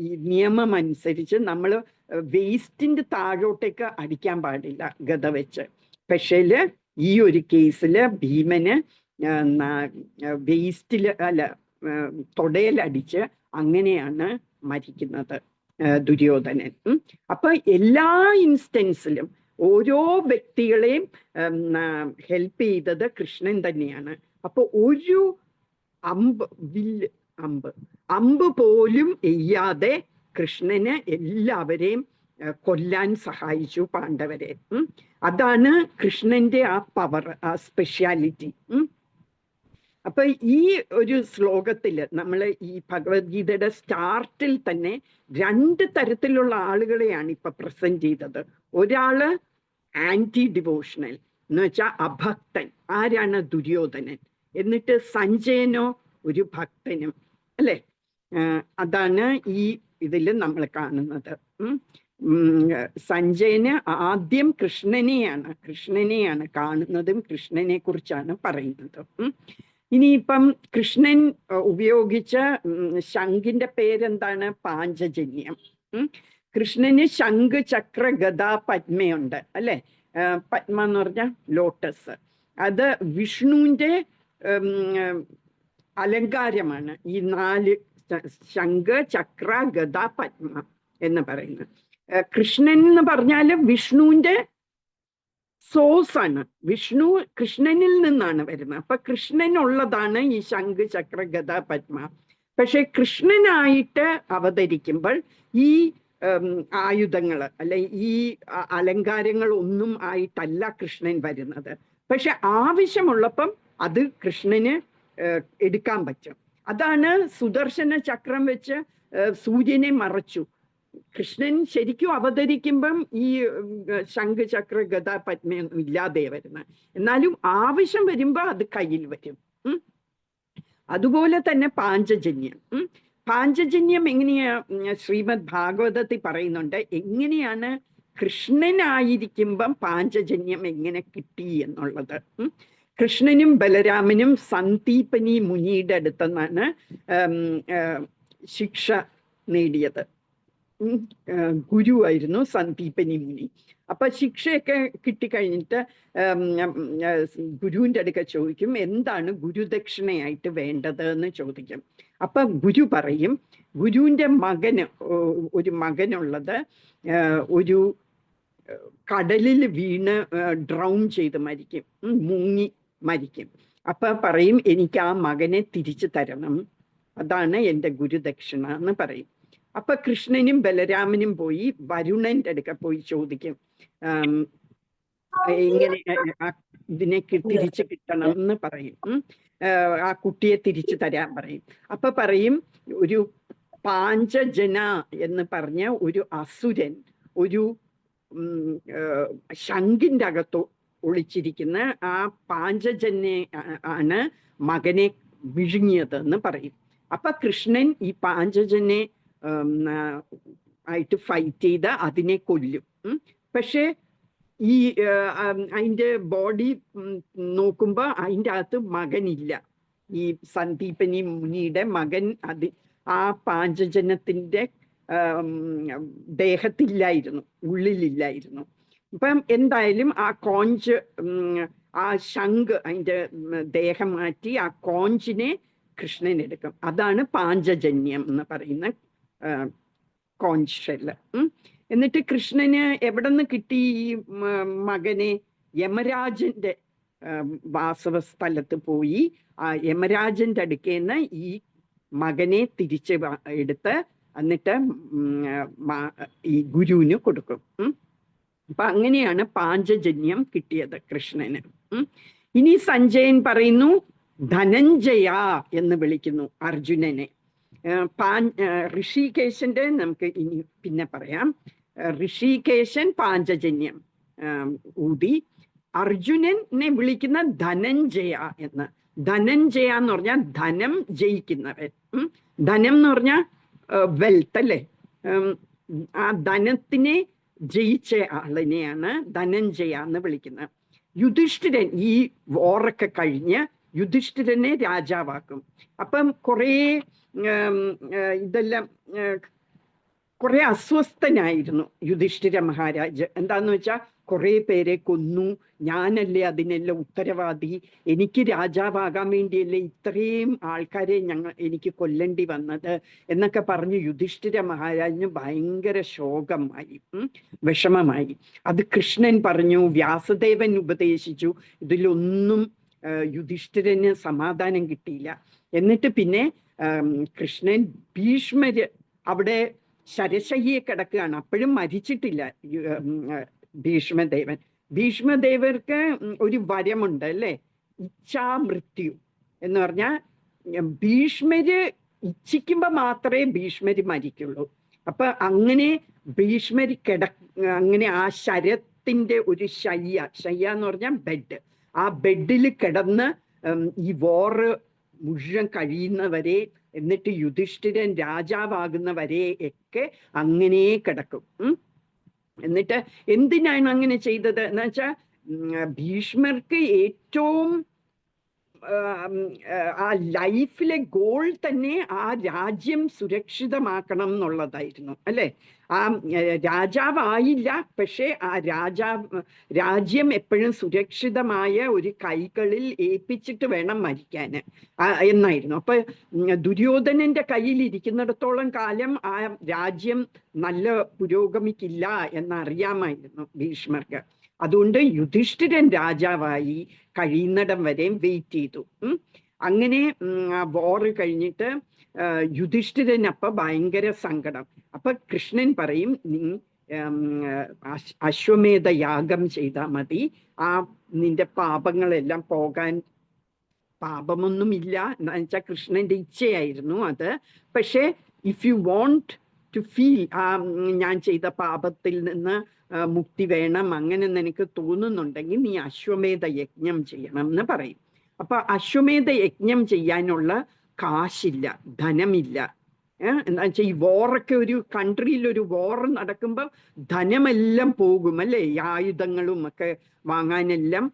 ഈ നിയമം അനുസരിച്ച് നമ്മൾ വേസ്റ്റിന്റെ താഴോട്ടേക്ക് അടിക്കാൻ പാടില്ല ഗത വെച്ച്. പക്ഷേല് ഈ ഒരു കേസില് ഭീമന് വേസ്റ്റിൽ അല്ല തൊടയിലടിച്ച് അങ്ങനെയാണ് മരിക്കുന്നത് ദുര്യോധനൻ. അപ്പൊ എല്ലാ ഇൻസ്റ്റൻസിലും ഓരോ വ്യക്തികളെയും ഹെൽപ്പ് ചെയ്തത് കൃഷ്ണൻ തന്നെയാണ്. അപ്പൊ ഒരു അമ്പ് പോലും എയ്യാതെ കൃഷ്ണന് എല്ലാവരെയും കൊല്ലാൻ സഹായിച്ചു പാണ്ഡവരെ. അതാണ് കൃഷ്ണന്റെ ആ പവർ, ആ സ്പെഷ്യാലിറ്റി. അപ്പൊ ഈ ഒരു ശ്ലോകത്തില് നമ്മൾ ഈ ഭഗവത്ഗീതയുടെ സ്റ്റാർട്ടിൽ തന്നെ 2 തരത്തിലുള്ള ആളുകളെയാണ് ഇപ്പൊ പ്രസന്റ് ചെയ്തത്. ഒരാള് ആന്റി ഡിവോഷണൽ എന്ന് വെച്ചാൽ അഭക്തൻ, ആരാണ്? ദുര്യോധനൻ. എന്നിട്ട് സഞ്ജയനോ ഒരു ഭക്തനും, അല്ലെ? അതാണ് ഈ ഇതില് നമ്മൾ കാണുന്നത്. സഞ്ജയന് ആദ്യം കൃഷ്ണനെയാണ് കാണുന്നതും കൃഷ്ണനെ കുറിച്ചാണ് പറയുന്നത്. ഇനിയിപ്പം കൃഷ്ണൻ ഉപയോഗിച്ച ശംഖിന്റെ പേരെന്താണ്? പാഞ്ചജന്യം. കൃഷ്ണന് ശംഖ്, ചക്ര, ഗദ, പത്മയുണ്ട്, അല്ലെ? പത്മ എന്ന് പറഞ്ഞ ലോട്ടസ്. അത് വിഷ്ണുവിന്റെ അലങ്കാരമാണ് ഈ 4 ശംഖ്, ചക്ര, ഗദ, പത്മ എന്ന് പറയുന്നത്. കൃഷ്ണൻ എന്ന് പറഞ്ഞാല് വിഷ്ണുവിന്റെ സോഴ്സ് ആണ്. വിഷ്ണു കൃഷ്ണനിൽ നിന്നാണ് വരുന്നത്. അപ്പൊ കൃഷ്ണനുള്ളതാണ് ഈ ശംഖ്, ചക്ര, ഗദ, പത്മ. പക്ഷെ കൃഷ്ണനായിട്ട് അവതരിക്കുമ്പോൾ ഈ ആയുധങ്ങള് അല്ലെ ഈ അലങ്കാരങ്ങൾ ഒന്നും ആയിട്ടല്ല കൃഷ്ണൻ വരുന്നത്. പക്ഷെ ആവശ്യമുള്ളപ്പം അത് കൃഷ്ണന് എടുക്കാൻ പറ്റും. അതാണ് സുദർശന ചക്രം വെച്ച് സൂര്യനെ മറച്ചു. കൃഷ്ണൻ ശരിക്കും അവതരിക്കുമ്പം ഈ ശംഖ്, ചക്ര, ഗദ, പത്മയൊന്നും ഇല്ലാതെ വരുന്നത്. എന്നാലും ആവശ്യം വരുമ്പോ അത് കയ്യിൽ വരും. അതുപോലെ തന്നെ പാഞ്ചജന്യം. പാഞ്ചജന്യം എങ്ങനെയാ? ശ്രീമദ് ഭാഗവതത്തിൽ പറയുന്നുണ്ട് എങ്ങനെയാണ് കൃഷ്ണനായിരിക്കുമ്പം പാഞ്ചജന്യം എങ്ങനെ കിട്ടി എന്നുള്ളത്. കൃഷ്ണനും ബലരാമനും സന്ദീപനി മുനിയുടെ അടുത്തെന്നാണ് ശിക്ഷ നേടിയത്. ഗുരുവായിരുന്നു സന്ദീപനി മുനി. അപ്പൊ ശിക്ഷയൊക്കെ കിട്ടിക്കഴിഞ്ഞിട്ട് ഗുരുവിന്റെ അടുക്ക ചോദിക്കും എന്താണ് ഗുരുദക്ഷിണയായിട്ട് വേണ്ടത് എന്ന് ചോദിക്കും. അപ്പൊ ഗുരു പറയും ഗുരുവിന്റെ ഒരു മകനുള്ളത് ഒരു കടലിൽ വീണ് ഡ്രൗൺ ചെയ്ത് മരിക്കും, മുങ്ങി മരിക്കും. അപ്പൊ പറയും എനിക്ക് ആ മകനെ തിരിച്ചു തരണം, അതാണ് എൻ്റെ ഗുരുദക്ഷിണ എന്ന് പറയും. അപ്പൊ കൃഷ്ണനും ബലരാമനും പോയി വരുണന്റെ അടുക്ക പോയി ചോദിക്കും ഇങ്ങനെ ഇതിനെ തിരിച്ചു കിട്ടണം എന്ന് പറയും. ആ കുട്ടിയെ തിരിച്ചു തരാൻ പറയും. അപ്പൊ പറയും ഒരു പാഞ്ചജന എന്ന് പറഞ്ഞ ഒരു അസുരൻ ഒരു ശംഖിന്റെ അകത്ത് ഒളിച്ചിരിക്കുന്ന ആ പാഞ്ചജനെ ആണ് മകനെ വിഴുങ്ങിയത് എന്ന് പറയും. അപ്പൊ കൃഷ്ണൻ ഈ പാഞ്ചജനെ ആയിട്ട് ഫൈറ്റ് ചെയ്ത് അതിനെ കൊല്ലും. പക്ഷെ ഈ അതിൻ്റെ ബോഡി നോക്കുമ്പോ അതിൻ്റെ അകത്ത് മകനില്ല. ഈ സന്ദീപനി മുനിയുടെ മകൻ ആ പാഞ്ചജനത്തിന്റെ ദേഹത്തില്ലായിരുന്നു, ഉള്ളിലില്ലായിരുന്നു. ഇപ്പം എന്തായാലും ആ കോഞ്ച്, ആ ശംഖ് അതിൻ്റെ ദേഹം മാറ്റി ആ കോഞ്ചിനെ കൃഷ്ണൻ എടുക്കും. അതാണ് പാഞ്ചജന്യം എന്ന് പറയുന്ന കോഞ്ച് ഷെല്ല്. എന്നിട്ട് കൃഷ്ണന് എവിടെ നിന്ന് കിട്ടി ഈ മകനെ? യമരാജന്റെ വാസവ സ്ഥലത്ത് പോയി ആ യമരാജന്റെ അടുക്കേന്ന് ഈ മകനെ തിരിച്ച് എടുത്ത് എന്നിട്ട് ഈ ഗുരുവിന് കൊടുക്കും. അപ്പൊ അങ്ങനെയാണ് പാഞ്ചജന്യം കിട്ടിയത് കൃഷ്ണന്. ഇനി സഞ്ജയൻ പറയുന്നു ധനഞ്ജയ എന്ന് വിളിക്കുന്നു അർജുനനെ. ഋഷികേശന്റെ നമുക്ക് ഇനി പിന്നെ പറയാം. ഋഷികേശൻ പാഞ്ചജന്യം ഊതി അർജുനനെ വിളിക്കുന്ന ധനഞ്ജയ എന്ന്. ധനഞ്ജയ എന്ന് പറഞ്ഞാൽ ധനം ജയിക്കുന്നവൻ. ധനം എന്ന് പറഞ്ഞാൽ വെൽത്ത് അല്ലേ? ആ ധനത്തിനെ ജയിച്ച ആളിനെയാണ് ധനഞ്ജയ എന്ന് വിളിക്കുന്നത്. യുധിഷ്ഠിരൻ ഈ വോറൊക്കെ കഴിഞ്ഞ് യുധിഷ്ഠിരനെ രാജാവാക്കും. അപ്പം ഇതെല്ലാം കുറെ അസ്വസ്ഥനായിരുന്നു യുധിഷ്ഠിര മഹാരാജ്. എന്താന്ന് വെച്ചാൽ കുറെ പേരെ കൊന്നു, ഞാനല്ലേ അതിനെല്ലാം ഉത്തരവാദി, എനിക്ക് രാജാവാകാൻ വേണ്ടിയല്ലേ ഇത്രയും ആൾക്കാരെ എനിക്ക് കൊല്ലേണ്ടി വന്നത് എന്നൊക്കെ പറഞ്ഞ് യുധിഷ്ഠിര മഹാരാജന് ഭയങ്കര ശോകമായി, വിഷമമായി. അത് കൃഷ്ണൻ പറഞ്ഞു, വ്യാസദേവൻ ഉപദേശിച്ചു, ഇതിലൊന്നും യുധിഷ്ഠിരന് സമാധാനം കിട്ടിയില്ല. എന്നിട്ട് പിന്നെ കൃഷ്ണൻ ഭീഷ്മര് അവിടെ ശരശയ്യെ കിടക്കുകയാണ്, അപ്പോഴും മരിച്ചിട്ടില്ല ഭീഷ്മദേവൻ. ഭീഷ്മദേവർക്ക് ഒരു വരമുണ്ട് അല്ലേ, ഇച്ഛാമൃത്യു എന്ന് പറഞ്ഞാൽ ഭീഷ്മര് ഇച്ഛിക്കുമ്പോ മാത്രമേ ഭീഷ്മര് മരിക്കുള്ളൂ. അപ്പൊ അങ്ങനെ ഭീഷ്മര് അങ്ങനെ ആ ശരത്തിന്റെ ഒരു ശയ്യ എന്ന് പറഞ്ഞാൽ ബെഡ്, ആ ബെഡിൽ കിടന്ന് ഈ വോറ് മുഴുവൻ കഴിയുന്നവരെ, എന്നിട്ട് യുധിഷ്ഠിരൻ രാജാവാകുന്നവരെ ഒക്കെ അങ്ങനെ കിടക്കും. എന്നിട്ട് എന്തിനാണ് അങ്ങനെ ചെയ്തത് എന്ന് വെച്ചാൽ ഭീഷ്മർക്ക് ഏറ്റവും ആ ലൈഫിലെ ഗോൾ തന്നെ ആ രാജ്യം സുരക്ഷിതമാക്കണം എന്നുള്ളതായിരുന്നു അല്ലെ. ആ രാജാവായില്ല, പക്ഷെ ആ രാജ്യം എപ്പോഴും സുരക്ഷിതമായ ഒരു കൈകളിൽ ഏൽപ്പിച്ചിട്ട് വേണം മരിക്കാൻ എന്നായിരുന്നു. അപ്പൊ ദുര്യോധനന്റെ കയ്യിൽ ഇരിക്കുന്നിടത്തോളം കാലം ആ രാജ്യം നല്ല പുരോഗമിക്കില്ല എന്നറിയാമായിരുന്നു ഭീഷ്മർക്ക്. അതുകൊണ്ട് യുധിഷ്ഠിരൻ രാജാവായി കഴിയുന്നിടം വരെ വെയിറ്റ് ചെയ്തു. അങ്ങനെ വോറ് കഴിഞ്ഞിട്ട് യുധിഷ്ഠിരൻ അപ്പൊ ഭയങ്കര സങ്കടം. അപ്പൊ കൃഷ്ണൻ പറയും, നീ അശ്വമേധ യാഗം ചെയ്താൽ മതി, ആ നിന്റെ പാപങ്ങളെല്ലാം പോകാൻ. പാപമൊന്നുമില്ല എന്ന് വെച്ചാൽ കൃഷ്ണന്റെ ഇച്ഛയായിരുന്നു അത്. പക്ഷെ if you want to feel ഞാൻ ചെയ്ത പാപത്തിൽ നിന്ന് മുക്തി വേണം, അങ്ങനെ നിനക്ക് തോന്നുന്നുണ്ടെങ്കിൽ നീ അശ്വമേധ യജ്ഞം ചെയ്യണം എന്ന് പറയും. അപ്പൊ അശ്വമേധ യജ്ഞം ചെയ്യാനുള്ള കാശില്ല, ധനമില്ല. എന്താ വെച്ചാൽ ഈ വോറൊക്കെ, ഒരു കൺട്രിയിൽ ഒരു വോർ നടക്കുമ്പോൾ ധനമെല്ലാം പോകും അല്ലേ, ആയുധങ്ങളും ഒക്കെ വാങ്ങാനെല്ലാം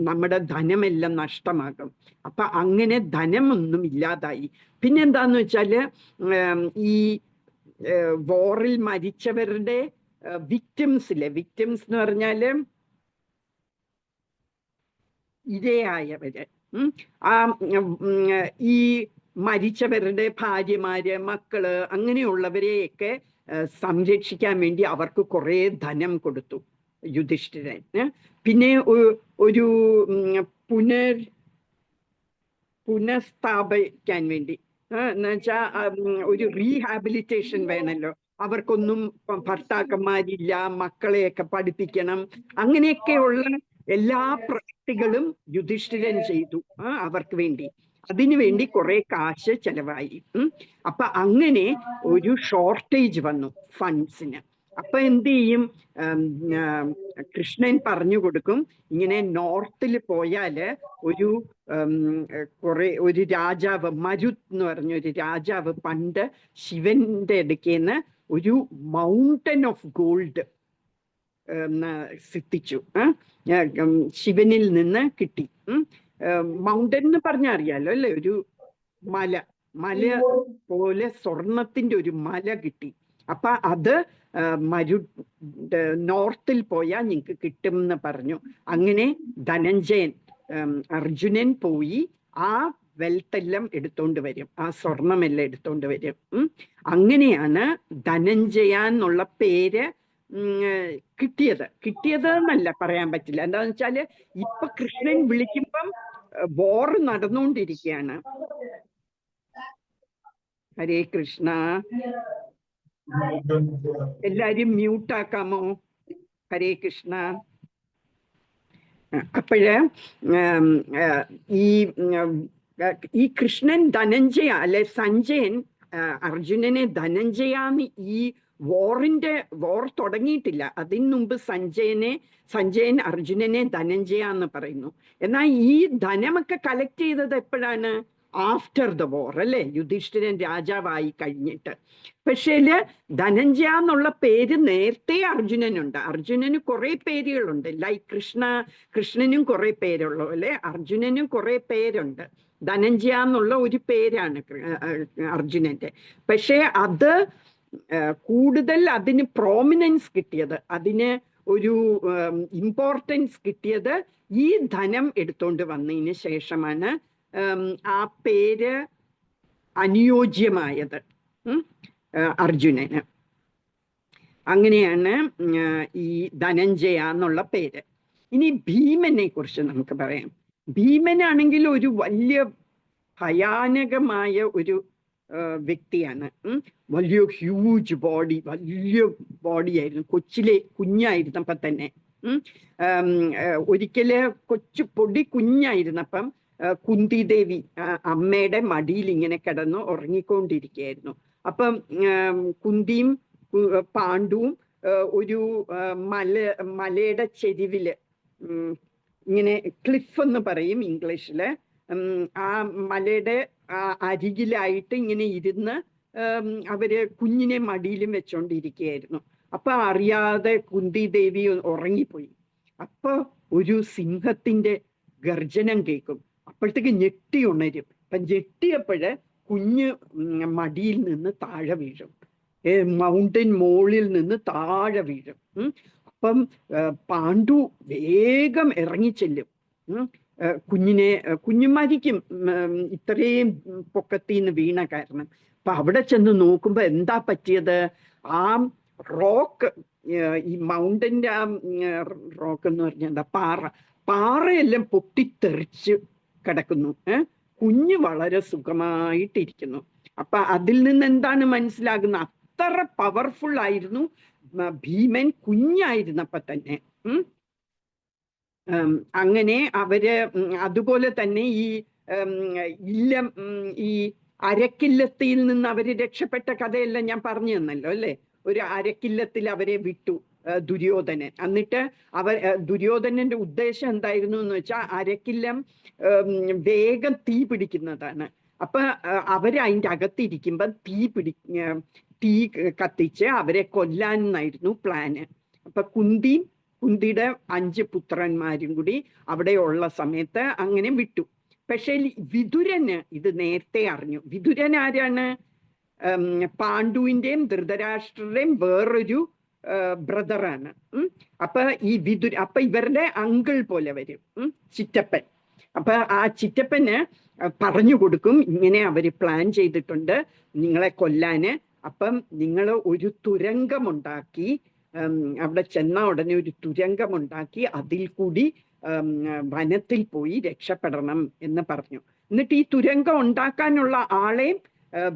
നമ്മുടെ ധനമെല്ലാം നഷ്ടമാകും. അപ്പൊ അങ്ങനെ ധനമൊന്നും ഇല്ലാതായി. പിന്നെന്താന്ന് വെച്ചാല് ഈ വോറിൽ മരിച്ചവരുടെ വിക്ടിംസിലെ, വിക്ടിംസ് എന്ന് പറഞ്ഞാല് ഇരയായവര്, ആ ഈ മരിച്ചവരുടെ ഭാര്യമാര്, മക്കള്, അങ്ങനെയുള്ളവരെയൊക്കെ സംരക്ഷിക്കാൻ വേണ്ടി അവർക്ക് കുറെ ധനം കൊടുത്തു യുധിഷ്ഠിരൻ. പിന്നെ ഒരു പുനഃസ്ഥാപിക്കാൻ വേണ്ടി എന്നുവെച്ചാൽ ഒരു റീഹാബിലിറ്റേഷൻ വേണമല്ലോ, അവർക്കൊന്നും ഭർത്താക്കന്മാരില്ല, മക്കളെയൊക്കെ പഠിപ്പിക്കണം, അങ്ങനെയൊക്കെയുള്ള എല്ലാ പ്രവൃത്തികളും യുധിഷ്ഠിരൻ ചെയ്തു അവർക്ക് വേണ്ടി. അതിനുവേണ്ടി കുറെ കാശ് ചെലവായി. അപ്പൊ അങ്ങനെ ഒരു ഷോർട്ടേജ് വന്നു ഫണ്ട്സിന്. അപ്പൊ എന്ത് ചെയ്യും, കൃഷ്ണൻ പറഞ്ഞു കൊടുക്കും, ഇങ്ങനെ നോർത്തിൽ പോയാല് ഒരു രാജാവ്, മരുത് എന്ന് പറഞ്ഞൊരു രാജാവ് പണ്ട് ശിവന്റെ അടുക്കേന്ന് ഒരു മൗണ്ടൻ ഓഫ് ഗോൾഡ് സിദ്ധിച്ചു, ശിവനിൽ നിന്ന് കിട്ടി. മൗണ്ടൻ എന്ന് പറഞ്ഞാൽ അറിയാലോ അല്ലെ, ഒരു മല പോലെ സ്വർണത്തിന്റെ ഒരു മല കിട്ടി. അപ്പൊ അത് നോർത്തിൽ പോയാൽ നിങ്ങൾക്ക് കിട്ടും എന്ന് പറഞ്ഞു. അങ്ങനെ ധനഞ്ജയൻ, അർജുനൻ പോയി ആ വെൽത്ത് എല്ലാം എടുത്തോണ്ട് വരും, ആ സ്വർണമെല്ലാം എടുത്തോണ്ട് വരും. അങ്ങനെയാണ് ധനഞ്ജയ എന്നുള്ള പേര് കിട്ടിയത് എന്നല്ല പറയാൻ പറ്റില്ല. എന്താന്ന് വെച്ചാല് ഇപ്പൊ കൃഷ്ണൻ വിളിക്കുമ്പം വോർ നടന്നുകൊണ്ടിരിക്കുകയാണ്. ഹരേ കൃഷ്ണ. എല്ലാരും മ്യൂട്ടാക്കാമോ? ഹരേ കൃഷ്ണ. അപ്പോഴ് ഈ കൃഷ്ണൻ ധനഞ്ജയ അല്ലെ സഞ്ജയൻ അർജുനനെ ധനഞ്ജയാന്ന്, ഈ വോർ തുടങ്ങിയിട്ടില്ല, അതിന് മുമ്പ് സഞ്ജയൻ അർജുനനെ ധനഞ്ജയ എന്ന് പറയുന്നു. എന്നാൽ ഈ ധനമൊക്കെ കളക്ട് ചെയ്തത് എപ്പോഴാണ്? ആഫ്റ്റർ ദ വോർ അല്ലെ, യുധിഷ്ഠിരൻ രാജാവായി കഴിഞ്ഞിട്ട്. പക്ഷേ ധനഞ്ജയ എന്നുള്ള പേര് നേരത്തെ അർജുനനുണ്ട്. അർജുനന് കുറെ പേരുകളുണ്ട്, ലൈക്ക് കൃഷ്ണനും കുറെ പേരുള്ളൂ അല്ലെ, അർജുനനും കുറെ പേരുണ്ട്. ധനഞ്ജയ എന്നുള്ള ഒരു പേരാണ് അർജുനന്റെ. പക്ഷെ അത് കൂടുതൽ അതിന് പ്രോമിനൻസ് കിട്ടിയത്, അതിന് ഒരു ഇമ്പോർട്ടൻസ് കിട്ടിയത് ഈ ധനം എടുത്തോണ്ട് വന്നതിന് ശേഷമാണ് ആ പേര് അനുയോജ്യമായത് അർജുനന്. അങ്ങനെയാണ് ഈ ധനഞ്ജയ എന്നുള്ള പേര്. ഇനി ഭീമനെ കുറിച്ച് നമുക്ക് പറയാം. ഭീമനാണെങ്കിൽ ഒരു വലിയ ഭയാനകമായ ഒരു വ്യക്തിയാണ്. വലിയ ഹ്യൂജ് ബോഡി, വലിയ ബോഡിയായിരുന്നു. കുഞ്ഞായിരുന്നപ്പോ തന്നെ ഒരിക്കല് പൊടി കുഞ്ഞായിരുന്നപ്പം കുന്തി ദേവി അമ്മയുടെ മടിയിൽ ഇങ്ങനെ കിടന്ന് ഉറങ്ങിക്കൊണ്ടിരിക്കുകയായിരുന്നു. അപ്പം കുന്തിയും പാണ്ഡുവും ഒരു മലയുടെ ചെരിവില്, ഇങ്ങനെ ക്ലിഫ് എന്ന് പറയും ഇംഗ്ലീഷില്, ആ മലയുടെ അരികിലായിട്ട് ഇങ്ങനെ ഇരുന്ന് അവര് കുഞ്ഞിനെ മടിയിലും വെച്ചോണ്ടിരിക്കുകയായിരുന്നു. അപ്പൊ അറിയാതെ കുന്തി ദേവി ഉറങ്ങിപ്പോയി. അപ്പൊ ഒരു സിംഹത്തിന്റെ ഗർജനം കേൾക്കും. അപ്പോഴത്തേക്ക് ഞെട്ടി ഉണരും. അപ്പൊ ഞെട്ടിയപ്പോഴ് കുഞ്ഞ് മടിയിൽ നിന്ന് താഴെ വീഴും, മൗണ്ടൻ മോളിൽ നിന്ന് താഴെ വീഴും. അപ്പം പാണ്ഡു വേഗം ഇറങ്ങിച്ചെല്ലും. കുഞ്ഞു മരിക്കും ഇത്രയും പൊക്കത്തിന്ന് വീണ കാരണം. അപ്പൊ അവിടെ ചെന്ന് നോക്കുമ്പോ എന്താ പറ്റിയത്? ആ റോക്ക്, ഈ മൗണ്ടന്റെ ആ റോക്ക് എന്ന് പറഞ്ഞാൽ എന്താ, പാറയെല്ലാം പൊട്ടിത്തെറിച്ച് കിടക്കുന്നു. കുഞ്ഞ് വളരെ സുഖമായിട്ടിരിക്കുന്നു. അപ്പൊ അതിൽ നിന്ന് എന്താണ് മനസ്സിലാകുന്നത്? അത്ര പവർഫുൾ ആയിരുന്നു ഭീമൻ കുഞ്ഞായിരുന്നപ്പോ തന്നെ. അങ്ങനെ അവര് അതുപോലെ തന്നെ ഈ അരക്കില്ലത്തിൽ നിന്ന് അവര് രക്ഷപ്പെട്ട കഥയെല്ലാം ഞാൻ പറഞ്ഞു തന്നല്ലോ അല്ലെ. ഒരു അരക്കില്ലത്തിൽ അവരെ വിട്ടു ദുര്യോധനൻ. എന്നിട്ട് ദുര്യോധനന്റെ ഉദ്ദേശം എന്തായിരുന്നു എന്ന് വെച്ചാൽ അരക്കില്ലം വേഗം തീ പിടിക്കുന്നതാണ്. അപ്പൊ അവര് അതിൻ്റെ അകത്തിരിക്കുമ്പോ തീ കത്തിച്ച് അവരെ കൊല്ലാൻ എന്നായിരുന്നു പ്ലാന്. അപ്പൊ കുന്തിയുടെ 5 പുത്രന്മാരും കൂടി അവിടെയുള്ള സമയത്ത് അങ്ങനെ വിട്ടു. പക്ഷേ വിതുരന് ഇത് നേരത്തെ അറിഞ്ഞു. വിതുരൻ ആരാണ്? പാണ്ഡുവിന്റെയും ധൃതരാഷ്ട്രരുടെയും വേറൊരു ബ്രദറാണ്. അപ്പൊ അപ്പൊ ഇവരുടെ അങ്കിൾ പോലെ വരും, ചിറ്റപ്പൻ. അപ്പൊ ആ ചിറ്റപ്പന് പറഞ്ഞു കൊടുക്കും, ഇങ്ങനെ അവര് പ്ലാൻ ചെയ്തിട്ടുണ്ട് നിങ്ങളെ കൊല്ലാന്. അപ്പം നിങ്ങൾ ഒരു തുരങ്കമുണ്ടാക്കി, അവിടെ ചെന്ന ഉടനെ ഒരു തുരങ്കമുണ്ടാക്കി അതിൽ കൂടി വനത്തിൽ പോയി രക്ഷപ്പെടണം എന്ന് പറഞ്ഞു. എന്നിട്ട് ഈ തുരങ്കം ഉണ്ടാക്കാനുള്ള ആളെയും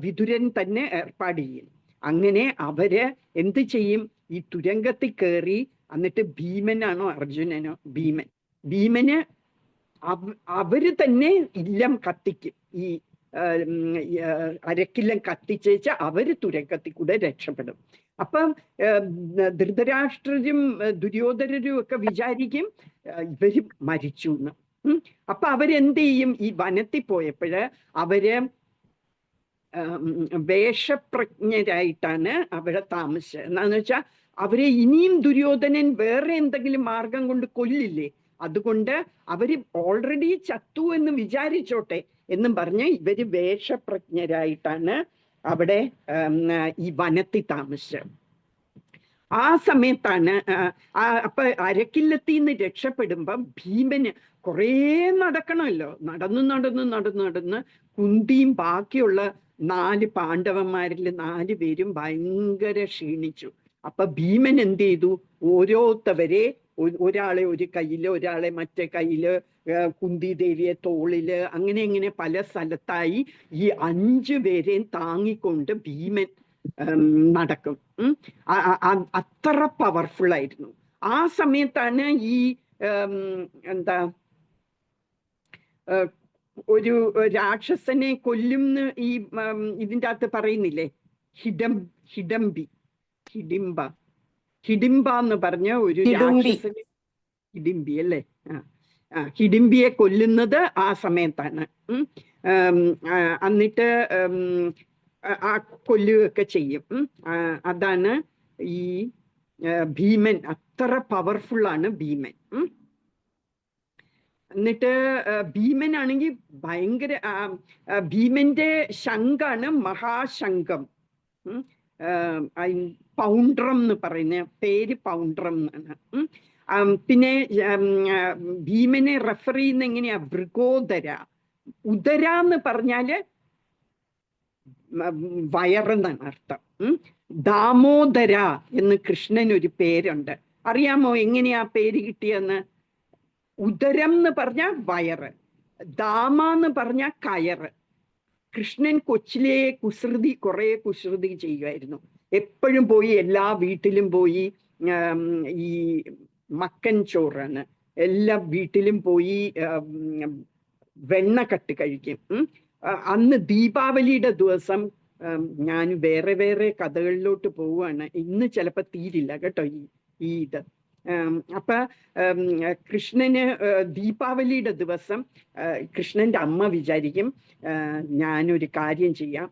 വിതുരൻ തന്നെ ഏർപ്പാട് ചെയ്യും. അങ്ങനെ അവര് എന്ത് ചെയ്യും? ഈ തുരങ്കത്തിൽ കയറി, എന്നിട്ട് ഭീമനാണോ അർജുനനോ? ഭീമന് അവര് തന്നെ ഇല്ലം കത്തിക്കും. ഈ അരക്കില്ലം കത്തിച്ചേച്ച് അവര് തുരങ്കത്തിൽ കൂടെ രക്ഷപ്പെടും. അപ്പം ധൃതരാഷ്ട്രരും ദുര്യോധനരും ഒക്കെ വിചാരിക്കും ഇവര് മരിച്ചു എന്ന്. അപ്പൊ അവരെന്ത് ചെയ്യും? ഈ വനത്തിൽ പോയപ്പോഴ് അവര് വേഷപ്രജ്ഞരായിട്ടാണ് അവിടെ താമസിച്ചത്. എന്താന്ന് വെച്ചാൽ അവരെ ഇനിയും ദുര്യോധനൻ വേറെ എന്തെങ്കിലും മാർഗം കൊണ്ട് കൊല്ലില്ലേ, അതുകൊണ്ട് അവര് ഓൾറെഡി ചത്തു എന്ന് വിചാരിച്ചോട്ടെ എന്നും പറഞ്ഞ് ഇവര് വേഷപ്രജ്ഞരായിട്ടാണ് അവിടെ ഈ വനത്തിൽ താമസിച്ചത്. ആ സമയത്താണ് അപ്പൊ അരക്കില്ലത്തിൽ നിന്ന് രക്ഷപ്പെടുമ്പം ഭീമന് കുറേ നടക്കണമല്ലോ. നടന്ന് കുന്തിയും ബാക്കിയുള്ള 4 പാണ്ഡവന്മാരിൽ 4 പേരും ഭയങ്കര ക്ഷീണിച്ചു. അപ്പൊ ഭീമൻ എന്ത് ചെയ്തു? ഓരോരുത്തവരെ, ഒരാളെ ഒരു കയ്യില്, ഒരാളെ മറ്റേ കയ്യില്, കുന്തി ദേവിയെ തോളില്, അങ്ങനെ പല സ്ഥലത്തായി ഈ 5 പേരെയും താങ്ങിക്കൊണ്ട് ഭീമൻ നടക്കും. അത്ര പവർഫുൾ ആയിരുന്നു. ആ സമയത്താണ് ഈ എന്താ ഒരു രാക്ഷസനെ കൊല്ലുംന്ന് ഈ ഇതിൻ്റെ അകത്ത് പറയുന്നില്ലേ, ഹിഡിംബ എന്ന് പറഞ്ഞ ഒരു രാക്ഷസനെ, ഹിഡിംബി അല്ലേ, ഹിഡിംബിയെ കൊല്ലുന്നത് ആ സമയത്താണ്. എന്നിട്ട് ആ കൊല്ലുകയൊക്കെ ചെയ്യും. അതാണ് ഈ ഭീമൻ. അത്ര പവർഫുള്ളാണ് ഭീമൻ. എന്നിട്ട് ഭീമനാണെങ്കിൽ ഭയങ്കര, ഭീമന്റെ ശംഖാണ് മഹാശംഖം. പൗണ്ട്രം എന്ന് പറയുന്ന പേര് പൗണ്ട്രം എന്നാണ്. പിന്നെ ഭീമനെ റെഫർ ചെയ്യുന്ന എങ്ങനെയാ? വൃഗോദര. ഉദര എന്ന് പറഞ്ഞാല് വയറെന്നാണ് അർത്ഥം. ദാമോദര എന്ന് കൃഷ്ണൻ ഒരു പേരുണ്ട്. അറിയാമോ എങ്ങനെയാ പേര് കിട്ടിയെന്ന്? ഉദരം എന്ന് പറഞ്ഞ വയറ്, ദാമ എന്ന് പറഞ്ഞ കയറ്. കൃഷ്ണൻ കൊച്ചിലെ കുസൃതി ചെയ്യുമായിരുന്നു. എപ്പോഴും പോയി എല്ലാ വീട്ടിലും പോയി ഈ മക്കൻ ചോറാണ്, എല്ലാ വീട്ടിലും പോയി വെണ്ണക്കട്ട് കഴിക്കും. അന്ന് ദീപാവലിയുടെ ദിവസം ഞാൻ വേറെ വേറെ കഥകളിലോട്ട് പോവുകയാണ്. ഇന്ന് ചിലപ്പോൾ തീരില്ല കേട്ടോ ഈ ഇത്. അപ്പൊ കൃഷ്ണന് ദീപാവലിയുടെ ദിവസം കൃഷ്ണന്റെ അമ്മ വിചാരിക്കും, ഞാനൊരു കാര്യം ചെയ്യാം,